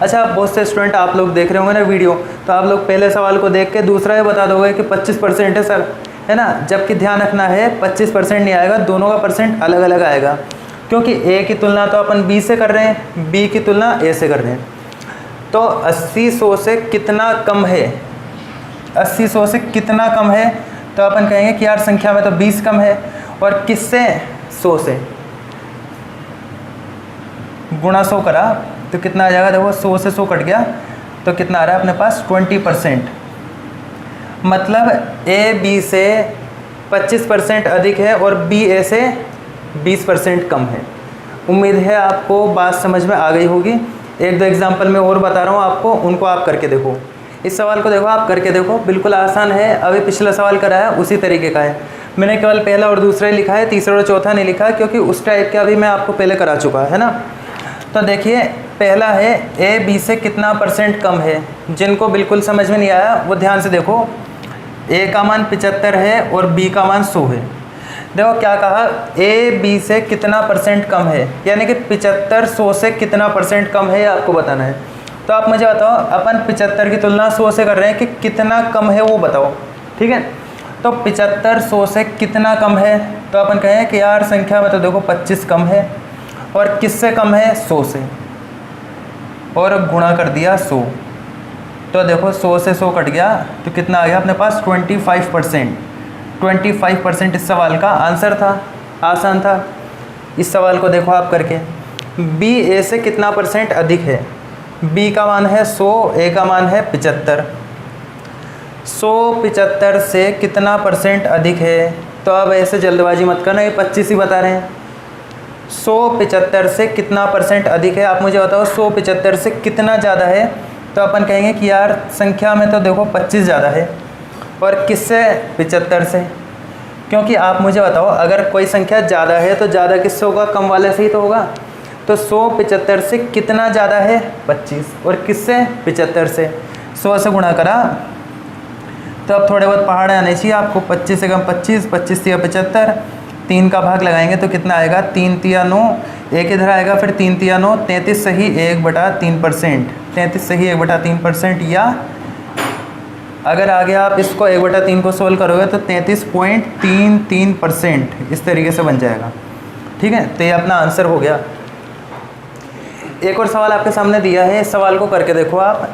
अच्छा, बहुत से स्टूडेंट आप लोग देख रहे होंगे ना वीडियो, तो आप लोग पहले सवाल को देख के दूसरा ही बता दोगे कि 25% है सर, है ना। जबकि ध्यान रखना है 25% नहीं आएगा, दोनों का परसेंट अलग अलग आएगा, क्योंकि ए की तुलना तो अपन बी से कर रहे हैं, बी की तुलना ए से कर रहे हैं। तो 80 100 से कितना कम है? 80 100 से कितना कम है? तो अपन कहेंगे कि यार संख्या में तो 20 कम है, और किससे? 100 से। गुणा 100 करा तो कितना आ जाएगा? देखो 100 से 100 कट गया तो कितना आ रहा है अपने पास? 20%। मतलब ए बी से 25% अधिक है और बी ए से 20% कम है। उम्मीद है आपको बात समझ में आ गई होगी। एक दो एग्जांपल मैं और बता रहा हूँ आपको, उनको आप करके देखो। इस सवाल को देखो, आप करके देखो, बिल्कुल आसान है। अभी पिछला सवाल कराया उसी तरीके का है, मैंने केवल पहला और दूसरा ही लिखा है, तीसरा और चौथा नहीं लिखा, क्योंकि उस टाइप का भी मैं आपको पहले करा चुका है ना। तो देखिए, पहला है ए बी से कितना % कम है। जिनको बिल्कुल समझ में नहीं आया वो ध्यान से देखो। ए का मान 75 है और बी का मान 100 है। देखो क्या कहा, ए बी से कितना % कम है, यानी कि 75 100 से कितना % कम है, ये आपको बताना है। तो आप मुझे बताओ, अपन 75 की तुलना 100 से कर रहे हैं, कि कितना कम है वो बताओ, ठीक है। तो 75 100 से कितना कम है? तो अपन कहें कि यार संख्या में तो देखो 25 कम है, और किससे कम है? 100 से, और गुणा कर दिया 100। तो देखो 100 से 100 कट गया तो कितना आ गया अपने पास? 25%। 25% इस सवाल का आंसर था। आसान था। इस सवाल को देखो आप करके, बी ए से कितना % अधिक है? बी का मान है 100, ए का मान है 75। 100 75 से कितना % अधिक है? तो अब ऐसे जल्दबाजी मत करना, ये 25 ही बता रहे हैं। 100 75 से कितना % अधिक है? आप मुझे बताओ 100 75 से कितना ज़्यादा है? तो अपन कहेंगे कि यार संख्या में तो देखो 25 ज़्यादा है, और किससे? 75 से। क्योंकि आप मुझे बताओ, अगर कोई संख्या ज़्यादा है तो ज़्यादा किससे होगा? कम वाले से ही तो होगा। तो 100 75 से कितना ज़्यादा है? 25, और किससे? 75 से। 100 से गुणा करा तो अब थोड़े बहुत पहाड़ आने चाहिए आपको। 25 से कम 25, 25 तिया 75, 3 का भाग लगाएंगे तो कितना आएगा? 3 तिया 9, एक इधर आएगा, फिर 3 तिया 9, 33 सही 1/3%। 33 सही 1/3%, या अगर आगे आप इसको 1/3 को सोल्व करोगे तो 33.33% इस तरीके से बन जाएगा, ठीक है। तो ये अपना आंसर हो गया। एक और सवाल आपके सामने दिया है, इस सवाल को करके देखो आप।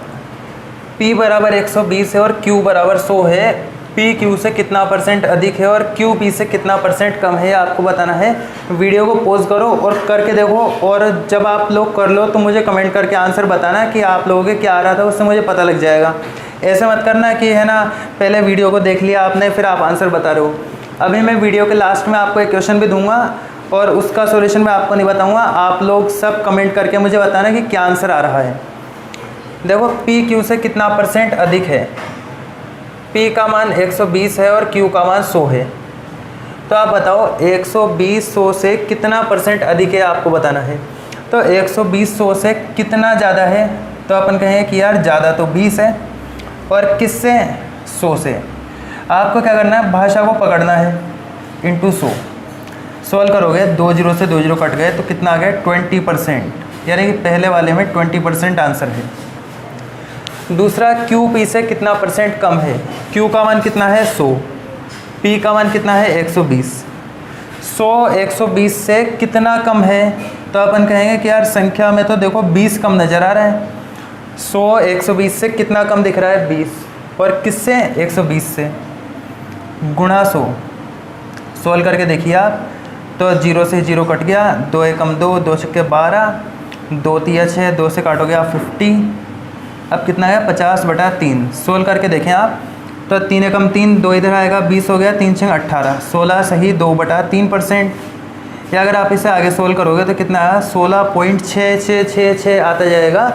P बराबर 120 है और Q बराबर 100 है। P Q से कितना % अधिक है और Q P से कितना % कम है, आपको बताना है। वीडियो को पॉज करो और करके देखो, और जब आप लोग कर लो तो मुझे कमेंट करके आंसर बताना कि आप लोगों के क्या आ रहा था, उससे मुझे पता लग जाएगा। ऐसे मत करना कि है ना, पहले वीडियो को देख लिया आपने फिर आप आंसर बता रहे हो। अभी मैं वीडियो के लास्ट में आपको एक क्वेश्चन भी दूंगा और उसका सॉल्यूशन मैं आपको नहीं बताऊंगा। आप लोग सब कमेंट करके मुझे बताना कि क्या आंसर आ रहा है। देखो P Q से कितना % अधिक है? P का मान 120 है और Q का मान 100 है। तो आप बताओ 120 100 से कितना % अधिक है, आपको बताना है। तो 120 100 से कितना ज़्यादा है? तो अपन कहें कि यार ज़्यादा तो 20 है, और किससे? 100 से। आपको क्या करना है? भाषा को पकड़ना है, इंटू 100। सॉल्व करोगे 2 0 से 2 0 कट गए तो कितना आ गया? 20%, यानी कि पहले वाले में 20% आंसर है। दूसरा, Q P से कितना % कम है? Q का मान कितना है? 100। P का मान कितना है? 120। 100 120 से कितना कम है? तो अपन कहेंगे कि यार संख्या में तो देखो 20 कम नज़र आ रहा है। 100 120 से कितना कम दिख रहा है? 20, और किससे? 120 से। गुणा 100। सोल्व करके देखिए आप, तो 0 से 0 कट गया, 2 एकम 2, 2 छक्के 12, 2 तिया 6, 2 से काटोगे आप 50। अब कितना है 50/3। सोल्व करके देखें आप, तो 3 एकम 3, 2 इधर आएगा, 20 हो गया, 3 छंग 18, 16 सही 2/3%। या अगर आप इसे आगे सोल्व करोगे तो कितना है 16.6666 आता जाएगा।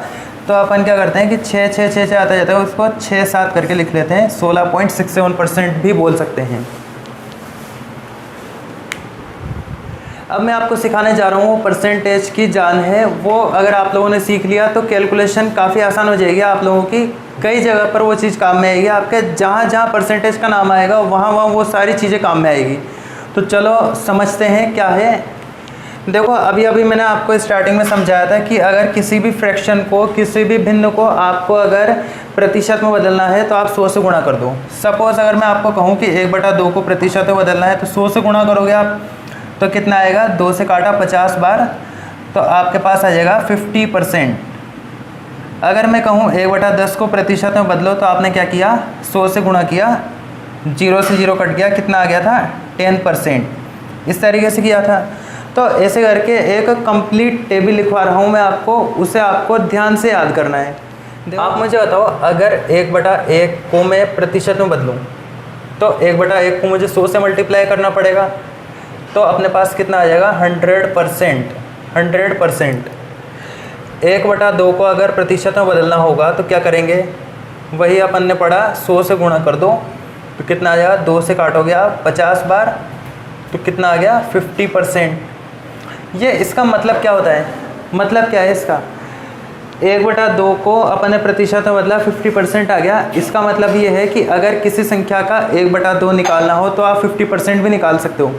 तो अपन क्या करते हैं कि 6 आता जाता है, उसको 6 7 करके लिख लेते हैं, 16.67% भी बोल सकते हैं। अब मैं आपको सिखाने जा रहा हूँ परसेंटेज की जान है वो, अगर आप लोगों ने सीख लिया तो कैलकुलेशन काफ़ी आसान हो जाएगी आप लोगों की। कई जगह पर वो चीज़ काम में आएगी, आपके जहाँ जहाँ परसेंटेज का नाम आएगा वहाँ वहाँ वो सारी चीज़ें काम में आएगी। तो चलो समझते हैं क्या है। देखो अभी मैंने आपको स्टार्टिंग में समझाया था कि अगर किसी भी फ्रैक्शन को, किसी भी भिन्न को आपको अगर प्रतिशत में बदलना है तो आप 100 से गुणा कर दो। सपोज़ अगर मैं आपको कहूँ कि 1/2 को प्रतिशत में बदलना है तो 100 से गुणा करोगे आप, तो कितना आएगा, 2 से काटा 50 बार, तो आपके पास आ जाएगा 50%। अगर मैं कहूँ 1/10 को प्रतिशत में बदलो तो आपने क्या किया, 100 से गुणा किया, 0 से 0 कट गया, कितना आ गया था 10%। इस तरीके से किया था। तो ऐसे करके एक कंप्लीट टेबल लिखवा रहा हूँ मैं आपको, उसे आपको ध्यान से याद करना है। आप मुझे बताओ, अगर 1/1 को मैं प्रतिशत में बदलूँ तो 1/1 को मुझे 100 से मल्टीप्लाई करना पड़ेगा, तो अपने पास कितना आ जाएगा 100%। 100%। 1/2 को अगर प्रतिशत में बदलना होगा तो क्या करेंगे, वही अपन ने पढ़ा, 100 से गुणा कर दो तो कितना आ जाएगा, 2 से काटोगे आप 50 बार, तो कितना आ गया 50%। ये इसका मतलब क्या होता है, मतलब क्या है इसका, 1/2 को अपन ने प्रतिशत में बदला 50% आ गया। इसका मतलब ये है कि अगर किसी संख्या का 1/2 निकालना हो तो आप 50% भी निकाल सकते हो,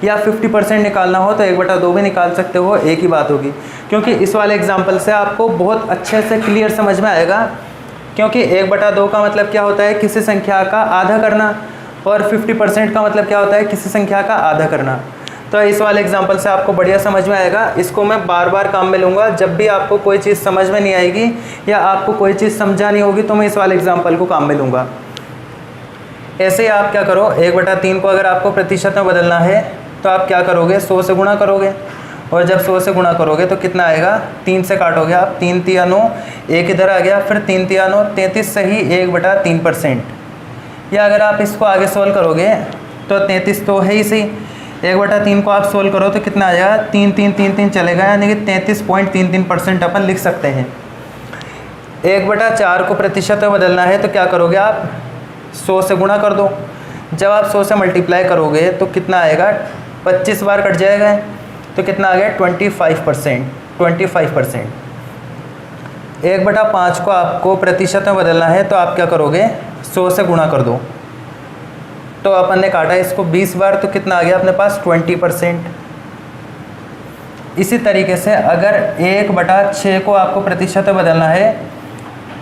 या 50% निकालना हो तो 1/2 भी निकाल सकते हो, एक ही बात होगी। क्योंकि इस वाले एग्जाम्पल से आपको बहुत अच्छे से क्लियर समझ में आएगा, क्योंकि 1/2 का मतलब क्या होता है, किसी संख्या का आधा करना, और 50% का मतलब क्या होता है, किसी संख्या का आधा करना। तो इस वाले एग्जाम्पल से आपको बढ़िया समझ में आएगा। इसको मैं बार बार काम में लूँगा, जब भी आपको कोई चीज़ समझ में नहीं आएगी या आपको कोई चीज़ समझानी होगी तो मैं इस वाले एग्जाम्पल को काम में लूँगा। ऐसे ही आप क्या करो, 1/3 को अगर आपको प्रतिशत में बदलना है तो आप क्या करोगे, 100 से गुणा करोगे, और जब 100 से गुणा करोगे तो कितना आएगा, 3 से काटोगे आप, 3 तिया 9, 1 इधर आ गया, फिर 3 तिया 9, 33 सही 1/3%। या अगर आप इसको आगे सोल्व करोगे तो 33 तो है ही सही, 1/3 को आप सोल्व करो तो कितना आ जाएगा, 3 3 3 3 चलेगा, यानी कि 33.33% अपन लिख सकते हैं। 1/4 को प्रतिशत में बदलना है तो क्या करोगे आप, 100 से गुणा कर दो। जब आप 100 से मल्टीप्लाई करोगे तो कितना आएगा, 25 बार कट जाएगा, तो कितना आ गया 25%। 25%। 1/5 को आपको प्रतिशत में बदलना है तो आप क्या करोगे, 100 से गुणा कर दो, तो अपन ने काटा इसको 20 बार, तो कितना आ गया अपने पास 20%। इसी तरीके से अगर 1/6 को आपको प्रतिशत में बदलना है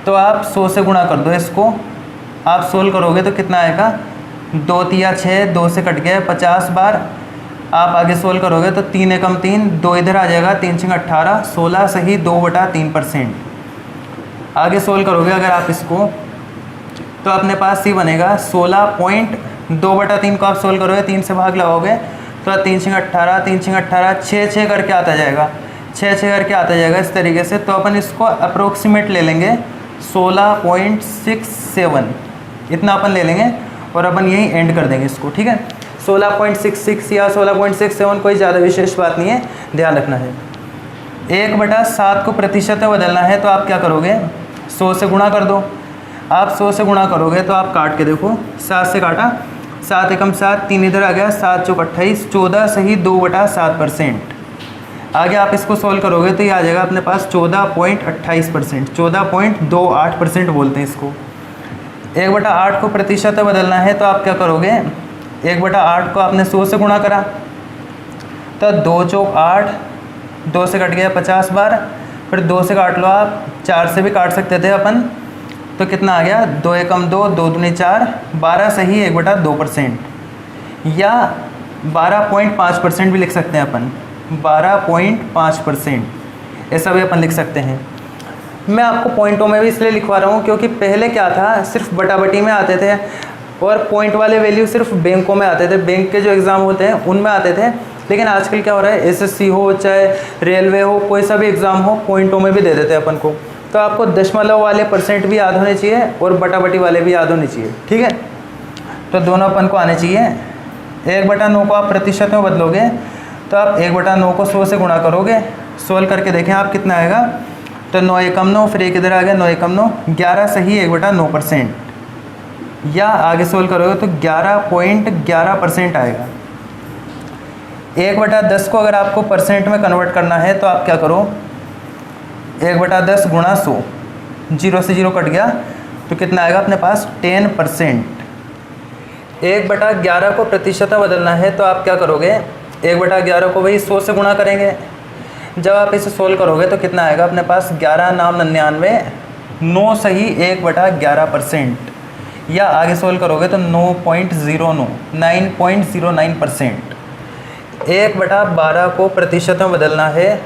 तो आप 100 से गुणा कर दो, इसको आप सोल्व करोगे तो कितना आएगा, 2 तिया 6, 2 से कट गया 50 बार, आप आगे सोल्व करोगे तो 3 एकम 3, 2 इधर आ जाएगा, 3 छंग 18, 16 सही 2/3%। आगे सोल्व करोगे अगर आप इसको तो अपने पास ही बनेगा 16.2/3 को आप सोल्व करोगे, 3 से भाग लगाओगे तो 3 छंग 18, 3 छंग 18, 6 करके आता जाएगा, 6 करके आता जाएगा इस तरीके से। तो अपन इसको अप्रोक्सीमेट ले लेंगे 16.67, इतना अपन ले लेंगे और अपन यही एंड कर देंगे इसको, ठीक है। 16.66 या 16.67 कोई ज़्यादा विशेष बात नहीं है, ध्यान रखना है। 1/7 को प्रतिशत में बदलना है तो आप क्या करोगे, 100 से गुणा कर दो। आप 100 से गुणा करोगे तो आप काट के देखो, 7 से काटा, 7 एकम 7, 3 इधर आ गया, 7 चौक 28, 14 सही 2/7%। आगे आप इसको सोल्व करोगे तो ये आ जाएगा अपने पास 14.28%, 14.28% बोलते हैं इसको। 1/8 को प्रतिशत में बदलना है तो आप क्या करोगे, 1/8 को आपने 100 से गुणा करा तो 2 चौक 8, 2 से कट गया 50 बार, फिर 2 से काट लो आप, 4 से भी काट सकते थे अपन, तो कितना आ गया, 2 एकम 2, 2 दूनी 4, 12 सही 1/2%, या 12.5% भी लिख सकते हैं अपन, 12.5%, ऐसा भी अपन लिख सकते हैं। मैं आपको पॉइंटों में भी इसलिए लिखवा रहा हूँ क्योंकि पहले क्या था, सिर्फ बटाबटी में आते थे और पॉइंट वाले वैल्यू सिर्फ बैंकों में आते थे, बैंक के जो एग्ज़ाम होते हैं उनमें आते थे। लेकिन आजकल क्या हो रहा है, एसएससी हो चाहे रेलवे हो, कोई सा भी एग्ज़ाम हो, पॉइंटों में भी दे देते हैं अपन को। तो आपको दशमलव वाले परसेंट भी याद होने चाहिए और बटाबटी वाले भी याद होने चाहिए, ठीक है। तो दोनों अपन को आने चाहिए। 1/9 को आप प्रतिशत में बदलोगे तो आप 1/9 को 100 से गुणा करोगे। सोल्व करके देखें आप कितना आएगा। तो 9 एकम 9, फिर एक इधर आ गया 9 एकम 9, 11 सही 1/9%, या आगे सोल्व करोगे तो 11.11% आएगा। 1/10 को अगर आपको परसेंट में कन्वर्ट करना है तो आप क्या करो, 1/10 गुणा 100, 0 से 0 कट गया तो कितना आएगा अपने पास 10%। 1/11 को प्रतिशत में बदलना है तो आप क्या करोगे, 1/11 को वही 100 से गुणा करेंगे। जब आप इसे सोल्व करोगे तो कितना आएगा अपने पास 11 नाम 99, 9 सही 1/11%, या आगे सोल्व करोगे तो 9.09, 9.09%। 1/12 को प्रतिशत में बदलना है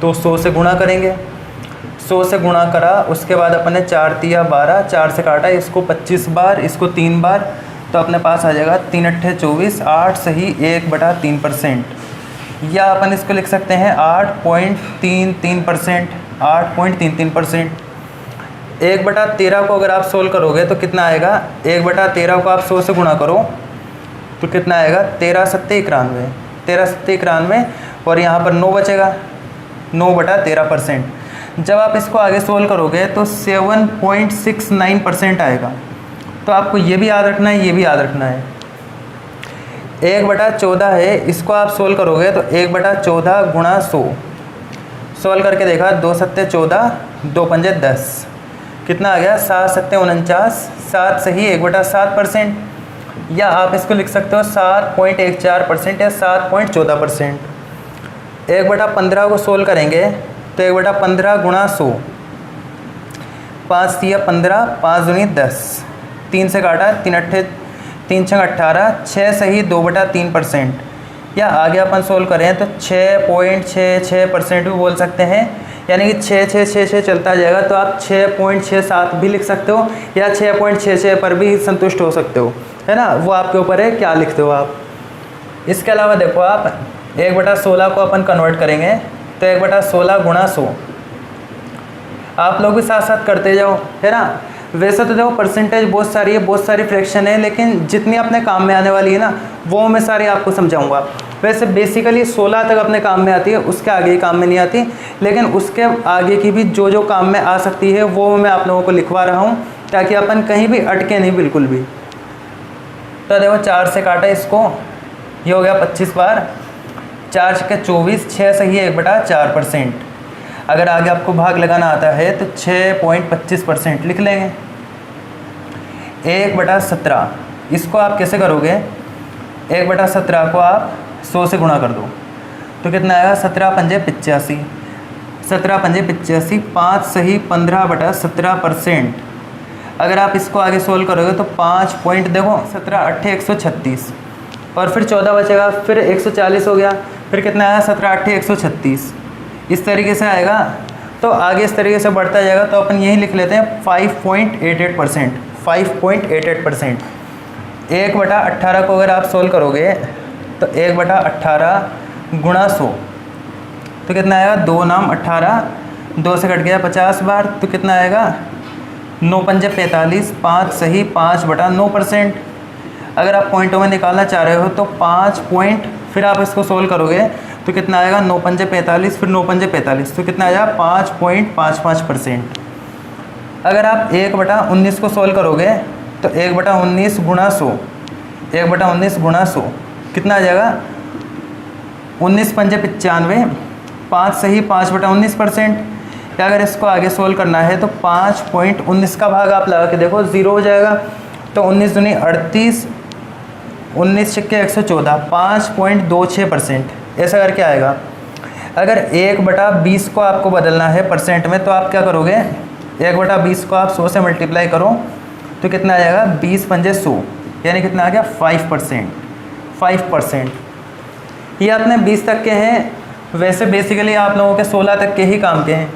तो 100 से गुणा करेंगे। 100 से गुणा करा, उसके बाद अपन ने 4 तिया 12, 4 से काटा, इसको 25 बार, इसको 3 बार, तो अपने पास आ जाएगा 3 अट्ठे 24, 8 सही 1/3%, या अपन इसको लिख सकते हैं 8.33%, 8.33%। 1/13 को अगर आप सोल्व करोगे तो कितना आएगा, 1/13 को आप 100 से गुणा करो तो कितना आएगा 13 सत्ते 91, 13 सत्ते 91, और यहाँ पर 9 बचेगा, 9/13%। जब आप इसको आगे सोल्व करोगे तो 7.69% आएगा। तो आपको ये भी याद रखना है, ये भी याद रखना है। 1/14 है, इसको आप सोल्व करोगे तो 1/14 गुणा 100, सोल्व करके देखा, 2 सत्ते 14, 2 पंजे 10, कितना आ गया 7 सत्ते 49, 7 सही 1/7%, या आप इसको लिख सकते हो 7.14% या 7.14%। 1/15 को सोल्व करेंगे तो 1/15 गुणा 100, 5 तिया 15, 5 दूनी 10, 3 से काटा, 3 अट्ठे 3 छंग 18, 6 सही 2/3%, या आगे अपन सोल्व करें तो 6.66% भी बोल सकते हैं, यानी कि 6 चलता जाएगा, तो आप 6.67 भी लिख सकते हो या 6.66 पर भी संतुष्ट हो सकते हो, है ना। वो आपके ऊपर है क्या लिखते हो आप। इसके अलावा देखो आप 1/16 को अपन कन्वर्ट करेंगे तो 1/16 गुणा 100, आप लोग भी साथ साथ करते जाओ, है ना। वैसे तो देखो परसेंटेज बहुत सारी है, बहुत सारी फ्रैक्शन है, लेकिन जितनी अपने काम में आने वाली है ना वो मैं सारी आपको समझाऊंगा। वैसे बेसिकली 16 तक अपने काम में आती है, उसके आगे ही काम में नहीं आती, लेकिन उसके आगे की भी जो जो काम में आ सकती है वो मैं आप लोगों को लिखवा रहा हूँ ताकि अपन कहीं भी अटके नहीं बिल्कुल भी। तो देखो 4 से काटा इसको, ये हो गया 25 बार, 4 छक्के 24, 6 सही 1/4%। अगर आगे आपको भाग लगाना आता है तो 6.25% लिख लेंगे। 1/17 इसको आप कैसे करोगे, 1/17 को आप 100 से गुणा कर दो तो कितना आएगा 17 पंजे 85, 17 पंजे 85, 5 सही 15/17%। अगर आप इसको आगे सोल्व करोगे तो 5 पॉइंट देखो 17 अट्ठे 136, और फिर 14 बचेगा, फिर 140 हो गया, फिर कितना आया 17 अट्ठे 136, इस तरीके से आएगा। तो आगे इस तरीके से बढ़ता जाएगा, तो अपन यही लिख लेते हैं 5.88%, 5.88%। 1/18 को अगर आप सोल्व करोगे तो 1/18 गुणा 100 तो कितना आएगा, 2 नाम 18, 2 से कट गया 50 बार, तो कितना आएगा 9 पंजे 45, 5 सही 5/9%। अगर आप पॉइंटों में निकालना चाह रहे हो तो 5 पॉइंट, फिर आप इसको सोल्व करोगे तो कितना आएगा 9 पंजे 45, फिर 9 पंजे 45, तो कितना आएगा 5.55%। अगर आप 1/19 को सोल्व करोगे तो 1/19 गुणा 100, 1/19 गुणा 100 कितना आ जाएगा 19 पंजे 95, 5 सही 5/19%। या अगर इसको आगे सोल्व करना है तो 5.19 का भाग आप लगा के देखो, 0 हो जाएगा, तो 19 दूनी 38, 19 छक्के 114, 5.26%, ऐसा करके आएगा। अगर 1/20 को आपको बदलना है परसेंट में तो आप क्या करोगे, 1/20 को आप 100 से मल्टीप्लाई करो तो कितना आ जाएगा 20 पंजे 100, यानी कितना आ गया 5%, 5%। ये अपने 20 तक के हैं, वैसे बेसिकली आप लोगों के 16 तक के ही काम के हैं।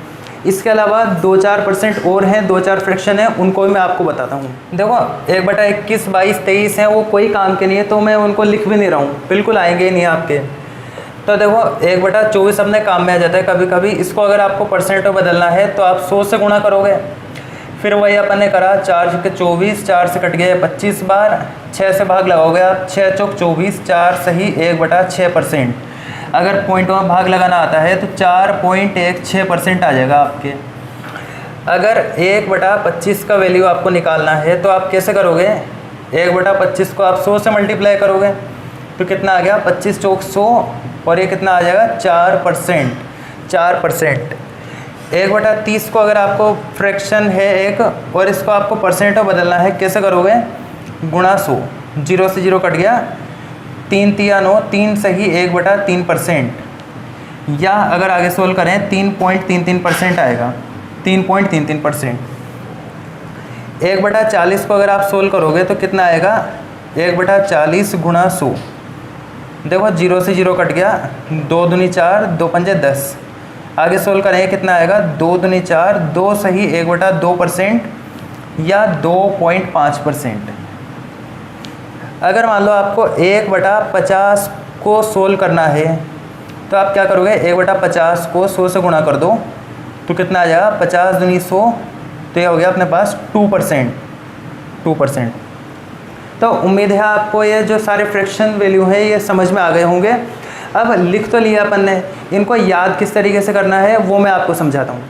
इसके अलावा 2-4% और हैं, 2-4 फ्रैक्शन है, उनको भी मैं आपको बताता हूँ। देखो 1/21, 22, 23 हैं, वो कोई काम के नहीं है, तो मैं उनको लिख भी नहीं रहा हूँ, बिल्कुल आएंगे ही नहीं आपके। तो देखो 1/24 अपने काम में आ जाता है कभी कभी। इसको अगर आपको परसेंट में बदलना है तो आप 100 से गुणा करोगे। फिर वही अपन ने करा 4 के 24, 4 से कट गया 25 बार, 6 से भाग लगाओगे आप, 6 चौक 24, 4 सही 1/6%। अगर पॉइंटों में भाग लगाना आता है तो 4.16% आ जाएगा आपके। अगर 1/25 का वैल्यू आपको निकालना है तो आप कैसे करोगे, 1/25 को आप 100 से मल्टीप्लाई करोगे तो कितना आ गया, 25 चौक 100, और ये कितना आ जाएगा 4%। 4%। 1/30 को अगर आपको फ्रैक्शन है एक और इसको आपको परसेंट में बदलना है, कैसे करोगे, गुणा 100, 0 से 0 कट गया, 3 तिया 9, 3 सही 1/3%। या अगर आगे सोल्व करें 3.33% आएगा, 3.33%। 1/40 को अगर आप सोल्व करोगे तो कितना आएगा, 1/40 गुणा 100। देखो 0 से 0 कट गया, 2 दूनी 4, 2 पंजे 10। आगे सोल्व करेंगे कितना आएगा, 2 दूनी 4, 2 सही 1/2% या 2.5%। अगर मान लो आपको 1/50 को सोल्व करना है तो आप क्या करोगे, 1/50 को 100 से गुणा कर दो तो कितना आ जाएगा, 50 दूनी 100, तो ये हो गया अपने पास 2%। तो उम्मीद है आपको ये जो सारे फ्रैक्शन वैल्यू है ये समझ में आ गए होंगे। अब लिख तो लिया अपन ने, इनको याद किस तरीके से करना है वो मैं आपको समझाता हूँ।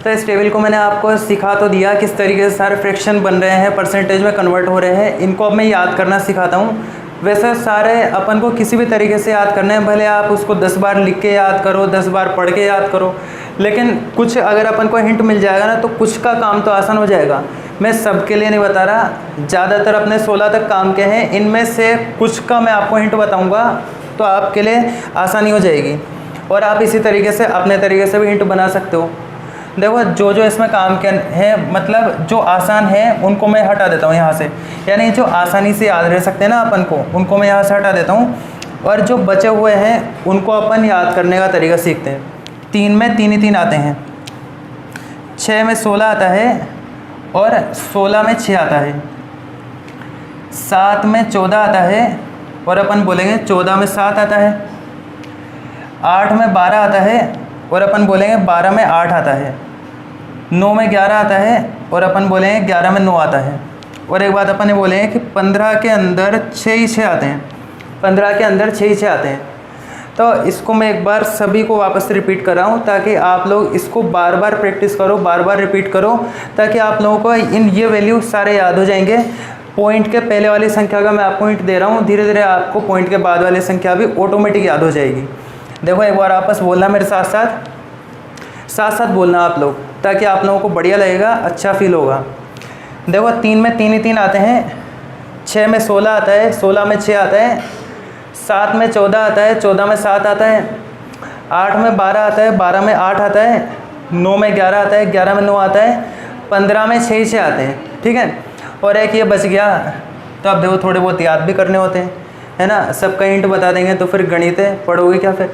तो इस टेबल को मैंने आपको सिखा तो दिया किस तरीके से सारे फ्रैक्शन बन रहे हैं, परसेंटेज में कन्वर्ट हो रहे हैं, इनको अब मैं याद करना सिखाता हूँ। वैसे सारे अपन को किसी भी तरीके से याद करना है, भले आप उसको 10 बार लिख के याद करो, 10 बार पढ़ के याद करो, लेकिन कुछ अगर अपन को हिंट मिल जाएगा ना तो कुछ का काम तो आसान हो जाएगा। मैं सबके लिए नहीं बता रहा, ज़्यादातर अपने 16 तक काम के हैं, इनमें से कुछ का मैं आपको हिंट बताऊंगा तो आपके लिए आसानी हो जाएगी। और आप इसी तरीके से अपने तरीके से भी हिंट बना सकते हो। देखो जो जो इसमें काम के हैं, मतलब जो आसान है उनको मैं हटा देता हूँ यहाँ से, यानी जो आसानी से याद रह सकते हैं ना अपन को, उनको मैं यहाँ से हटा देता हूँ, और जो बचे हुए हैं उनको अपन याद करने का तरीका सीखते हैं। 3 में 3 ही 3 आते हैं, 6 में 16 आता है, और 16 में 6 आता है, 7 में 14 आता है, और अपन बोलेंगे 14 में 7 आता है, 8 में 12 आता है, और अपन बोलेंगे 12 में 8 आता है, 9 में 11 आता है, और अपन बोलेंगे 11 में 9 आता है। और एक बात अपन ने बोले हैं कि 15 के अंदर 6 ही 6 आते हैं, 15 के अंदर 6 ही 6 आते हैं। तो इसको मैं एक बार सभी को वापस रिपीट कर रहा हूँ ताकि आप लोग इसको बार बार प्रैक्टिस करो, बार बार रिपीट करो, ताकि आप लोगों को ये वैल्यू सारे याद हो जाएंगे। पॉइंट के पहले वाली संख्या का मैं आपको हिंट दे रहा हूँ, धीरे धीरे आपको पॉइंट के बाद वाली संख्या भी ऑटोमेटिक याद हो जाएगी। देखो एक बार आपस बोलना मेरे साथ साथ बोलना आप लोग, ताकि आप लोगों को बढ़िया लगेगा, अच्छा फील होगा। देखो 3 में 3 ही 3 आते हैं, 6 में 16 आता है, 16 में 6 आता है, 7 में 14 आता है, 14 में 7 आता है, 8 में 12 आता है, 12 में 8 आता है, 9 में 11 आता है, 11 में 9 आता है, 15 में 6 ही 6 आते हैं, ठीक है। और एक ये बच गया, तो अब देखो थोड़े बहुत याद भी करने होते हैं, है ना। सबका हिंट बता देंगे तो फिर गणित है, पढ़ोगे क्या फिर।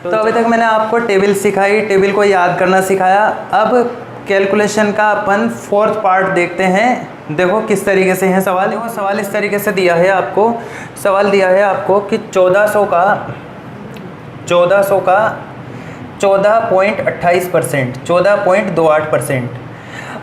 तो अभी तक मैंने आपको टेबल सिखाई, टेबल को याद करना सिखाया। अब कैलकुलेशन का अपन 4th पार्ट देखते हैं। देखो किस तरीके से है सवाल। देखो सवाल इस तरीके से दिया है आपको, सवाल दिया है आपको कि 1400 का 14.28%, 14.28%।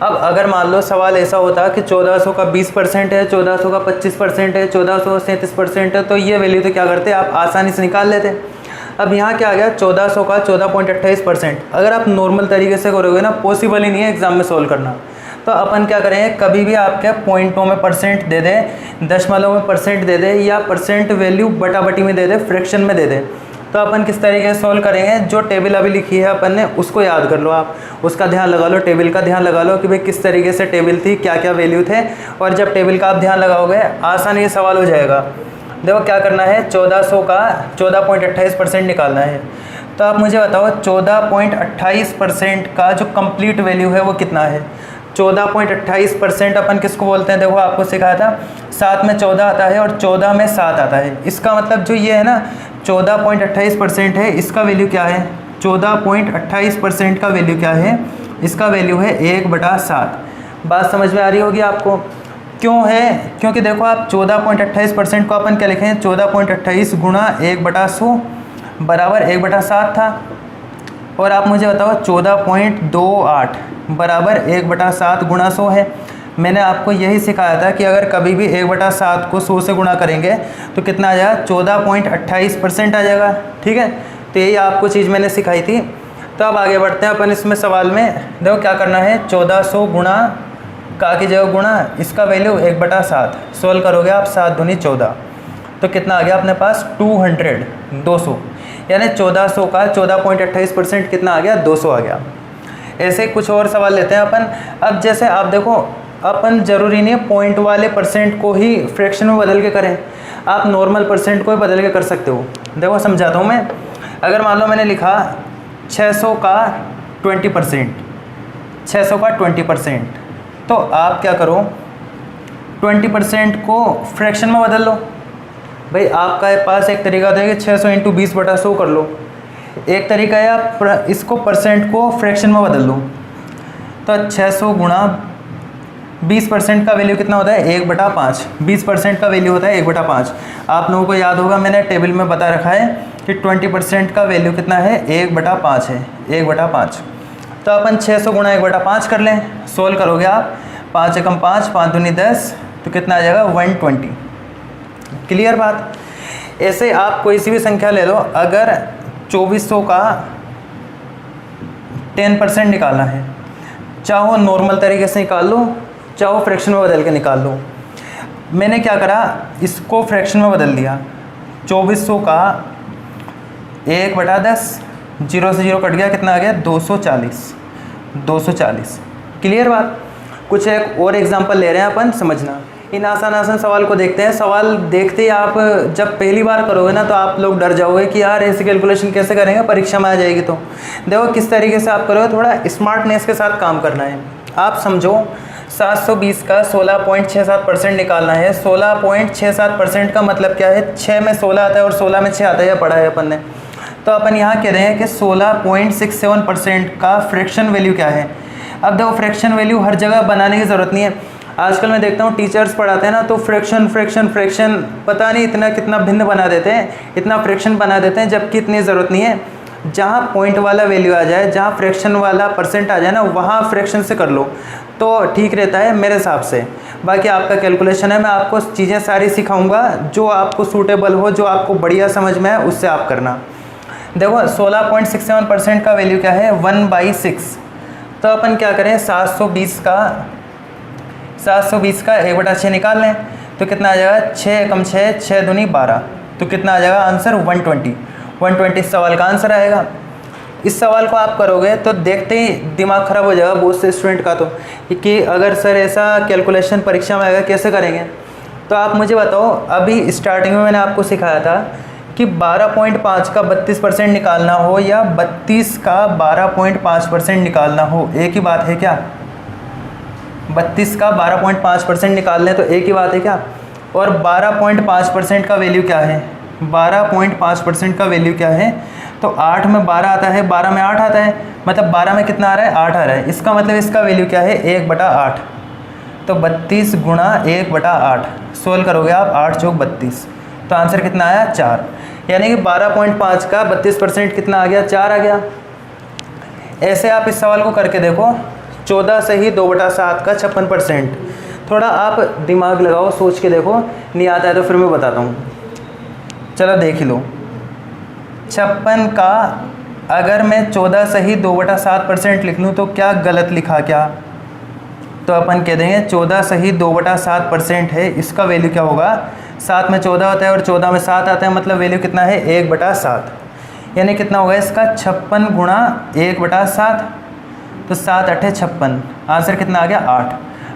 अब अगर मान लो सवाल ऐसा होता कि 1400 का 20% है, 1400 का 25% है, 1400 का 37% है, तो ये वैल्यू तो क्या करते आप आसानी से निकाल लेते। अब यहाँ क्या आ गया, 1400 का 14.28%। अगर आप नॉर्मल तरीके से करोगे ना, पॉसिबल ही नहीं है एग्जाम में सोल्व करना। तो अपन क्या करेंगे, कभी भी आपके पॉइंटों में परसेंट दे दे, दशमलव में परसेंट दे दे, या परसेंट वैल्यू बटाबटी में दे दे, फ्रैक्शन में दे दे, तो अपन किस तरीके से सोल्व करेंगे। जो टेबल अभी लिखी है अपन ने उसको याद कर लो, आप उसका ध्यान लगा लो, टेबल का ध्यान लगा लो कि भाई किस तरीके से टेबल थी, क्या क्या वैल्यू थे। और जब टेबल का आप ध्यान लगाओगे आसानी से सवाल हो जाएगा। देखो क्या करना है, 1400 का 14.28% निकालना है। तो आप मुझे बताओ 14.28% का जो कंप्लीट वैल्यू है वो कितना है। 14.28% अपन किसको बोलते हैं, देखो आपको सिखाया था, 7 में 14 आता है और 14 में 7 आता है। इसका मतलब जो ये है ना 14.28% है, इसका वैल्यू क्या है, 14.28% का वैल्यू क्या है, इसका वैल्यू है 1/7। बात समझ में आ रही होगी आपको। क्यों है, क्योंकि देखो आप 14.28% को अपन क्या लिखें, 14.28 गुणा 1/100, बराबर 1/7 था। और आप मुझे बताओ 14.28 बराबर 1/7 गुणा 100 है। मैंने आपको यही सिखाया था कि अगर कभी भी 1/7 को 100 से गुणा करेंगे तो कितना आ जाएगा, 14.28% आ जाएगा। ठीक है, तो यही आपको चीज़ मैंने सिखाई थी। तो अब आगे बढ़ते हैं अपन इसमें सवाल में। देखो क्या करना है, 1400 गुणा का की जगह गुणा इसका वैल्यू 1/7 सोल्व करोगे आप, 7 दूनी 14, तो कितना आ गया अपने पास 200 यानी 1400 का 14.28% कितना आ गया, 200 आ गया। ऐसे कुछ और सवाल लेते हैं अपन। अब जैसे आप देखो, अपन ज़रूरी नहीं है पॉइंट वाले परसेंट को ही फ्रैक्शन में बदल के करें, आप नॉर्मल परसेंट को ही बदल के कर सकते हो। देखो समझाता हूँ मैं। अगर मान लो मैंने लिखा 600 का 20%, 600 का 20%, तो आप क्या करो 20% को फ्रैक्शन में बदल लो। भाई आपका पास एक तरीका होता है कि 600 × 20/100 कर लो। एक तरीका है आप इसको परसेंट को फ्रैक्शन में बदल लो। तो 600 गुणा 20% का वैल्यू कितना होता है, 1/5। 20% का वैल्यू होता है 1/5। आप लोगों को याद होगा, मैंने टेबल में बता रखा है कि 20% का वैल्यू कितना है, 1/5 है, 1/5। तो अपन 600 गुणा 1/5 कर लें, सोल्व करोगे आप, 5 एकम 5, 5 दूनी 10, तो कितना आ जाएगा 120। क्लियर बात। ऐसे आप कोई सी भी संख्या ले लो, अगर 2400 का 10% निकालना है, चाहो नॉर्मल तरीके से निकाल लो, चाहो फ्रैक्शन में बदल के निकाल लो। मैंने क्या करा, इसको फ्रैक्शन में बदल दिया। 2400 का 1/10, 0 से 0 कट गया, कितना आ गया 240। क्लियर बात। कुछ एक और एग्जांपल ले रहे हैं अपन, समझना। इन आसान सवाल को देखते हैं। सवाल देखते ही आप जब पहली बार करोगे ना, तो आप लोग डर जाओगे कि यार ऐसी कैलकुलेशन कैसे करेंगे, परीक्षा में आ जाएगी। तो देखो किस तरीके से आप करोगे, थोड़ा स्मार्टनेस के साथ काम करना है। आप समझो 720 का 16.67% निकालना है। 16.67% का मतलब क्या है, 6 में 16 आता है और 16 में 6 आता है, या पढ़ा है अपन ने। तो अपन यहाँ कह रहे हैं कि 16.67% का फ्रैक्शन वैल्यू क्या है। अब देखो फ्रैक्शन वैल्यू हर जगह बनाने की ज़रूरत नहीं है। आजकल मैं देखता हूँ टीचर्स पढ़ाते हैं ना, तो फ्रैक्शन पता नहीं इतना कितना भिन्न बना देते हैं, इतना फ्रैक्शन बना देते हैं, जबकि इतनी ज़रूरत नहीं है। जहाँ पॉइंट वाला वैल्यू आ जाए, जहाँ फ्रैक्शन वाला परसेंट आ जाए ना, वहाँ फ्रैक्शन से कर लो तो ठीक रहता है मेरे हिसाब से। बाकी आपका कैलकुलेशन है, मैं आपको चीज़ें सारी सिखाऊंगा, जो आपको सूटेबल हो, जो आपको बढ़िया समझ में है, उससे आप करना। देखो 16.67% का वैल्यू क्या है, 1/6। तो अपन क्या करें, 720 का 1/6 निकाल लें, तो कितना आ जाएगा, 6 एकम 6, 6 दूनी 12, तो कितना आ जाएगा आंसर 120 इस सवाल का आंसर आएगा। इस सवाल को आप करोगे तो देखते ही दिमाग ख़राब हो जाएगा बहुत से स्टूडेंट का, तो कि अगर सर ऐसा कैलकुलेशन परीक्षा में आएगा कैसे करेंगे। तो आप मुझे बताओ, अभी स्टार्टिंग में मैंने आपको सिखाया था कि 12.5 का 32% निकालना हो या 32 का 12.5% निकालना हो, एक ही बात है क्या। 32 का 12.5% निकाल लें तो एक ही बात है क्या। और 12.5% का वैल्यू क्या है, 12.5% का वैल्यू क्या है, तो 8 में 12 आता है, 12 में 8 आता है, मतलब 12 में कितना आ रहा है, 8 आ रहा है। इसका मतलब इसका वैल्यू क्या है, 1/8। तो 32 गुणा 1/8 सोल्व करोगे आप, 8 चौक 32, तो आंसर कितना आया, 4। यानी कि 12.5 का 32% कितना आ गया, 4 आ गया। ऐसे आप इस सवाल को करके देखो, 14 से ही 2/7 का 56%। थोड़ा आप दिमाग लगाओ, सोच के देखो, नहीं आता है तो फिर मैं बताता हूँ। चलो देख ही लो। 56 का अगर मैं 14 से ही 2/7% लिख लूँ तो क्या गलत लिखा क्या, तो अपन कह देंगे 14 से ही 2/7% है, इसका वैल्यू क्या होगा, 7 में 14 होता है और 14 में 7 आता है, मतलब वैल्यू कितना है, 1/7। यानी कितना होगा इसका, 56 गुणा 1/7, तो 7 8 56, आंसर कितना आ गया,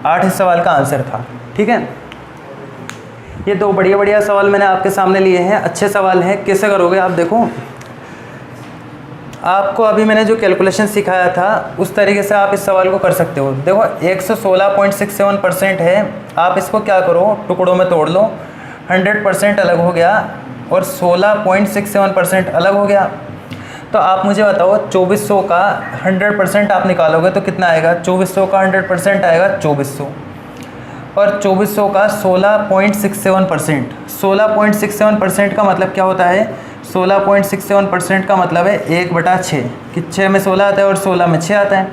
8 इस सवाल का आंसर था। ठीक है, ये दो बढ़िया सवाल मैंने आपके सामने लिए हैं, अच्छे सवाल हैं। कैसे करोगे आप देखो, आपको अभी मैंने जो कैलकुलेशन सिखाया था उस तरीके से आप इस सवाल को कर सकते हो। देखो 116.67% है, आप इसको क्या करो, टुकड़ों में तोड़ लो, 100% अलग हो गया और 16.67% अलग हो गया। तो आप मुझे बताओ 2400 का 100% आप निकालोगे तो कितना आएगा, 2400 का 100% आएगा 2400, और 2400 का 16.67%। 16.67% का मतलब क्या होता है, 16.67% का मतलब है 1/6 कि 6 में 16 आता है और 16 में 6 आता है।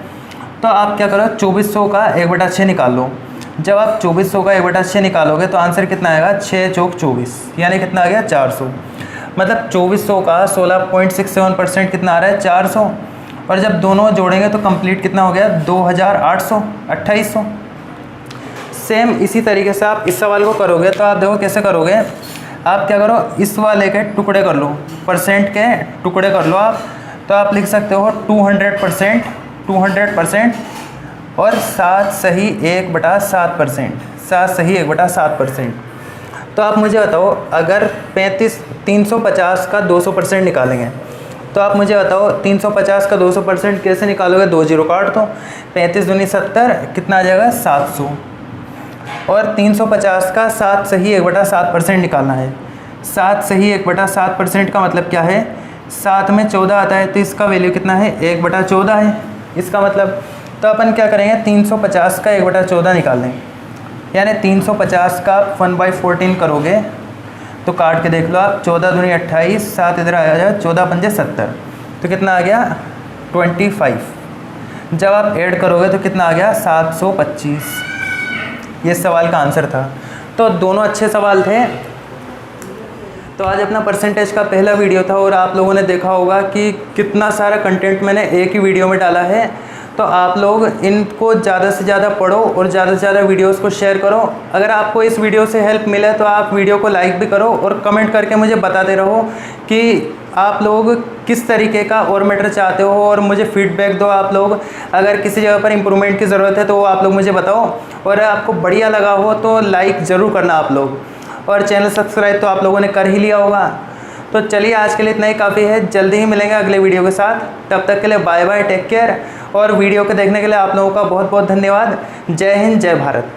तो आप क्या करो, 2400 का 1/6 निकाल लो। जब आप 2400 का 1/6 निकालोगे तो आंसर कितना आएगा, 6 चौक 24, यानी कितना आ गया 400। मतलब 2400 का 16.67% कितना आ रहा है, 400। और जब दोनों जोड़ेंगे तो कंप्लीट कितना हो गया, 2800, 2800। सेम इसी तरीके से आप इस सवाल को करोगे तो आप देखो कैसे करोगे। आप क्या करो, इस वाले के टुकड़े कर लो, परसेंट के टुकड़े कर लो आप। तो आप लिख सकते हो 200% 200% और 7 सही 1/7%, 7 सही 1/7%। तो आप मुझे बताओ, अगर 350 का 200% निकालेंगे तो आप मुझे बताओ 350 का 200% कैसे निकालोगे। 2 जीरो काट दो, 35 दूनी 70, कितना आ जाएगा 700। और 350 का 7 सही 1/7% निकालना है। 7 सही 1/7% का मतलब क्या है, 7 में 14 आता है तो इसका वैल्यू कितना है, 1/14 है इसका मतलब। तो अपन क्या करेंगे, 350 का 1/14 निकाल लें, यानी 350 का 1/14 करोगे तो काट के देख लो आप, 14 दूनी 28, 7 इधर आया जाए, 14 पंजे 70, तो कितना आ गया 25। जब आप ऐड करोगे तो कितना आ गया 725। ये सवाल का आंसर था। तो दोनों अच्छे सवाल थे। तो आज अपना परसेंटेज का पहला वीडियो था और आप लोगों ने देखा होगा कि कितना सारा कंटेंट मैंने एक ही वीडियो में डाला है। तो आप लोग इनको ज़्यादा से ज़्यादा पढ़ो और ज़्यादा से ज़्यादा वीडियोस को शेयर करो। अगर आपको इस वीडियो से हेल्प मिले तो आप वीडियो को लाइक भी करो और कमेंट करके मुझे बताते रहो कि आप लोग किस तरीके का और मैटर चाहते हो, और मुझे फीडबैक दो आप लोग। अगर किसी जगह पर इम्प्रूवमेंट की ज़रूरत है तो आप लोग मुझे बताओ, और आपको बढ़िया लगा हो तो लाइक ज़रूर करना आप लोग, और चैनल सब्सक्राइब तो आप लोगों ने कर ही लिया होगा। तो चलिए आज के लिए इतना ही काफ़ी है, जल्दी ही मिलेंगे अगले वीडियो के साथ। तब तक के लिए बाय बाय, टेक केयर। और वीडियो को देखने के लिए आप लोगों का बहुत बहुत धन्यवाद। जय हिंद, जय भारत।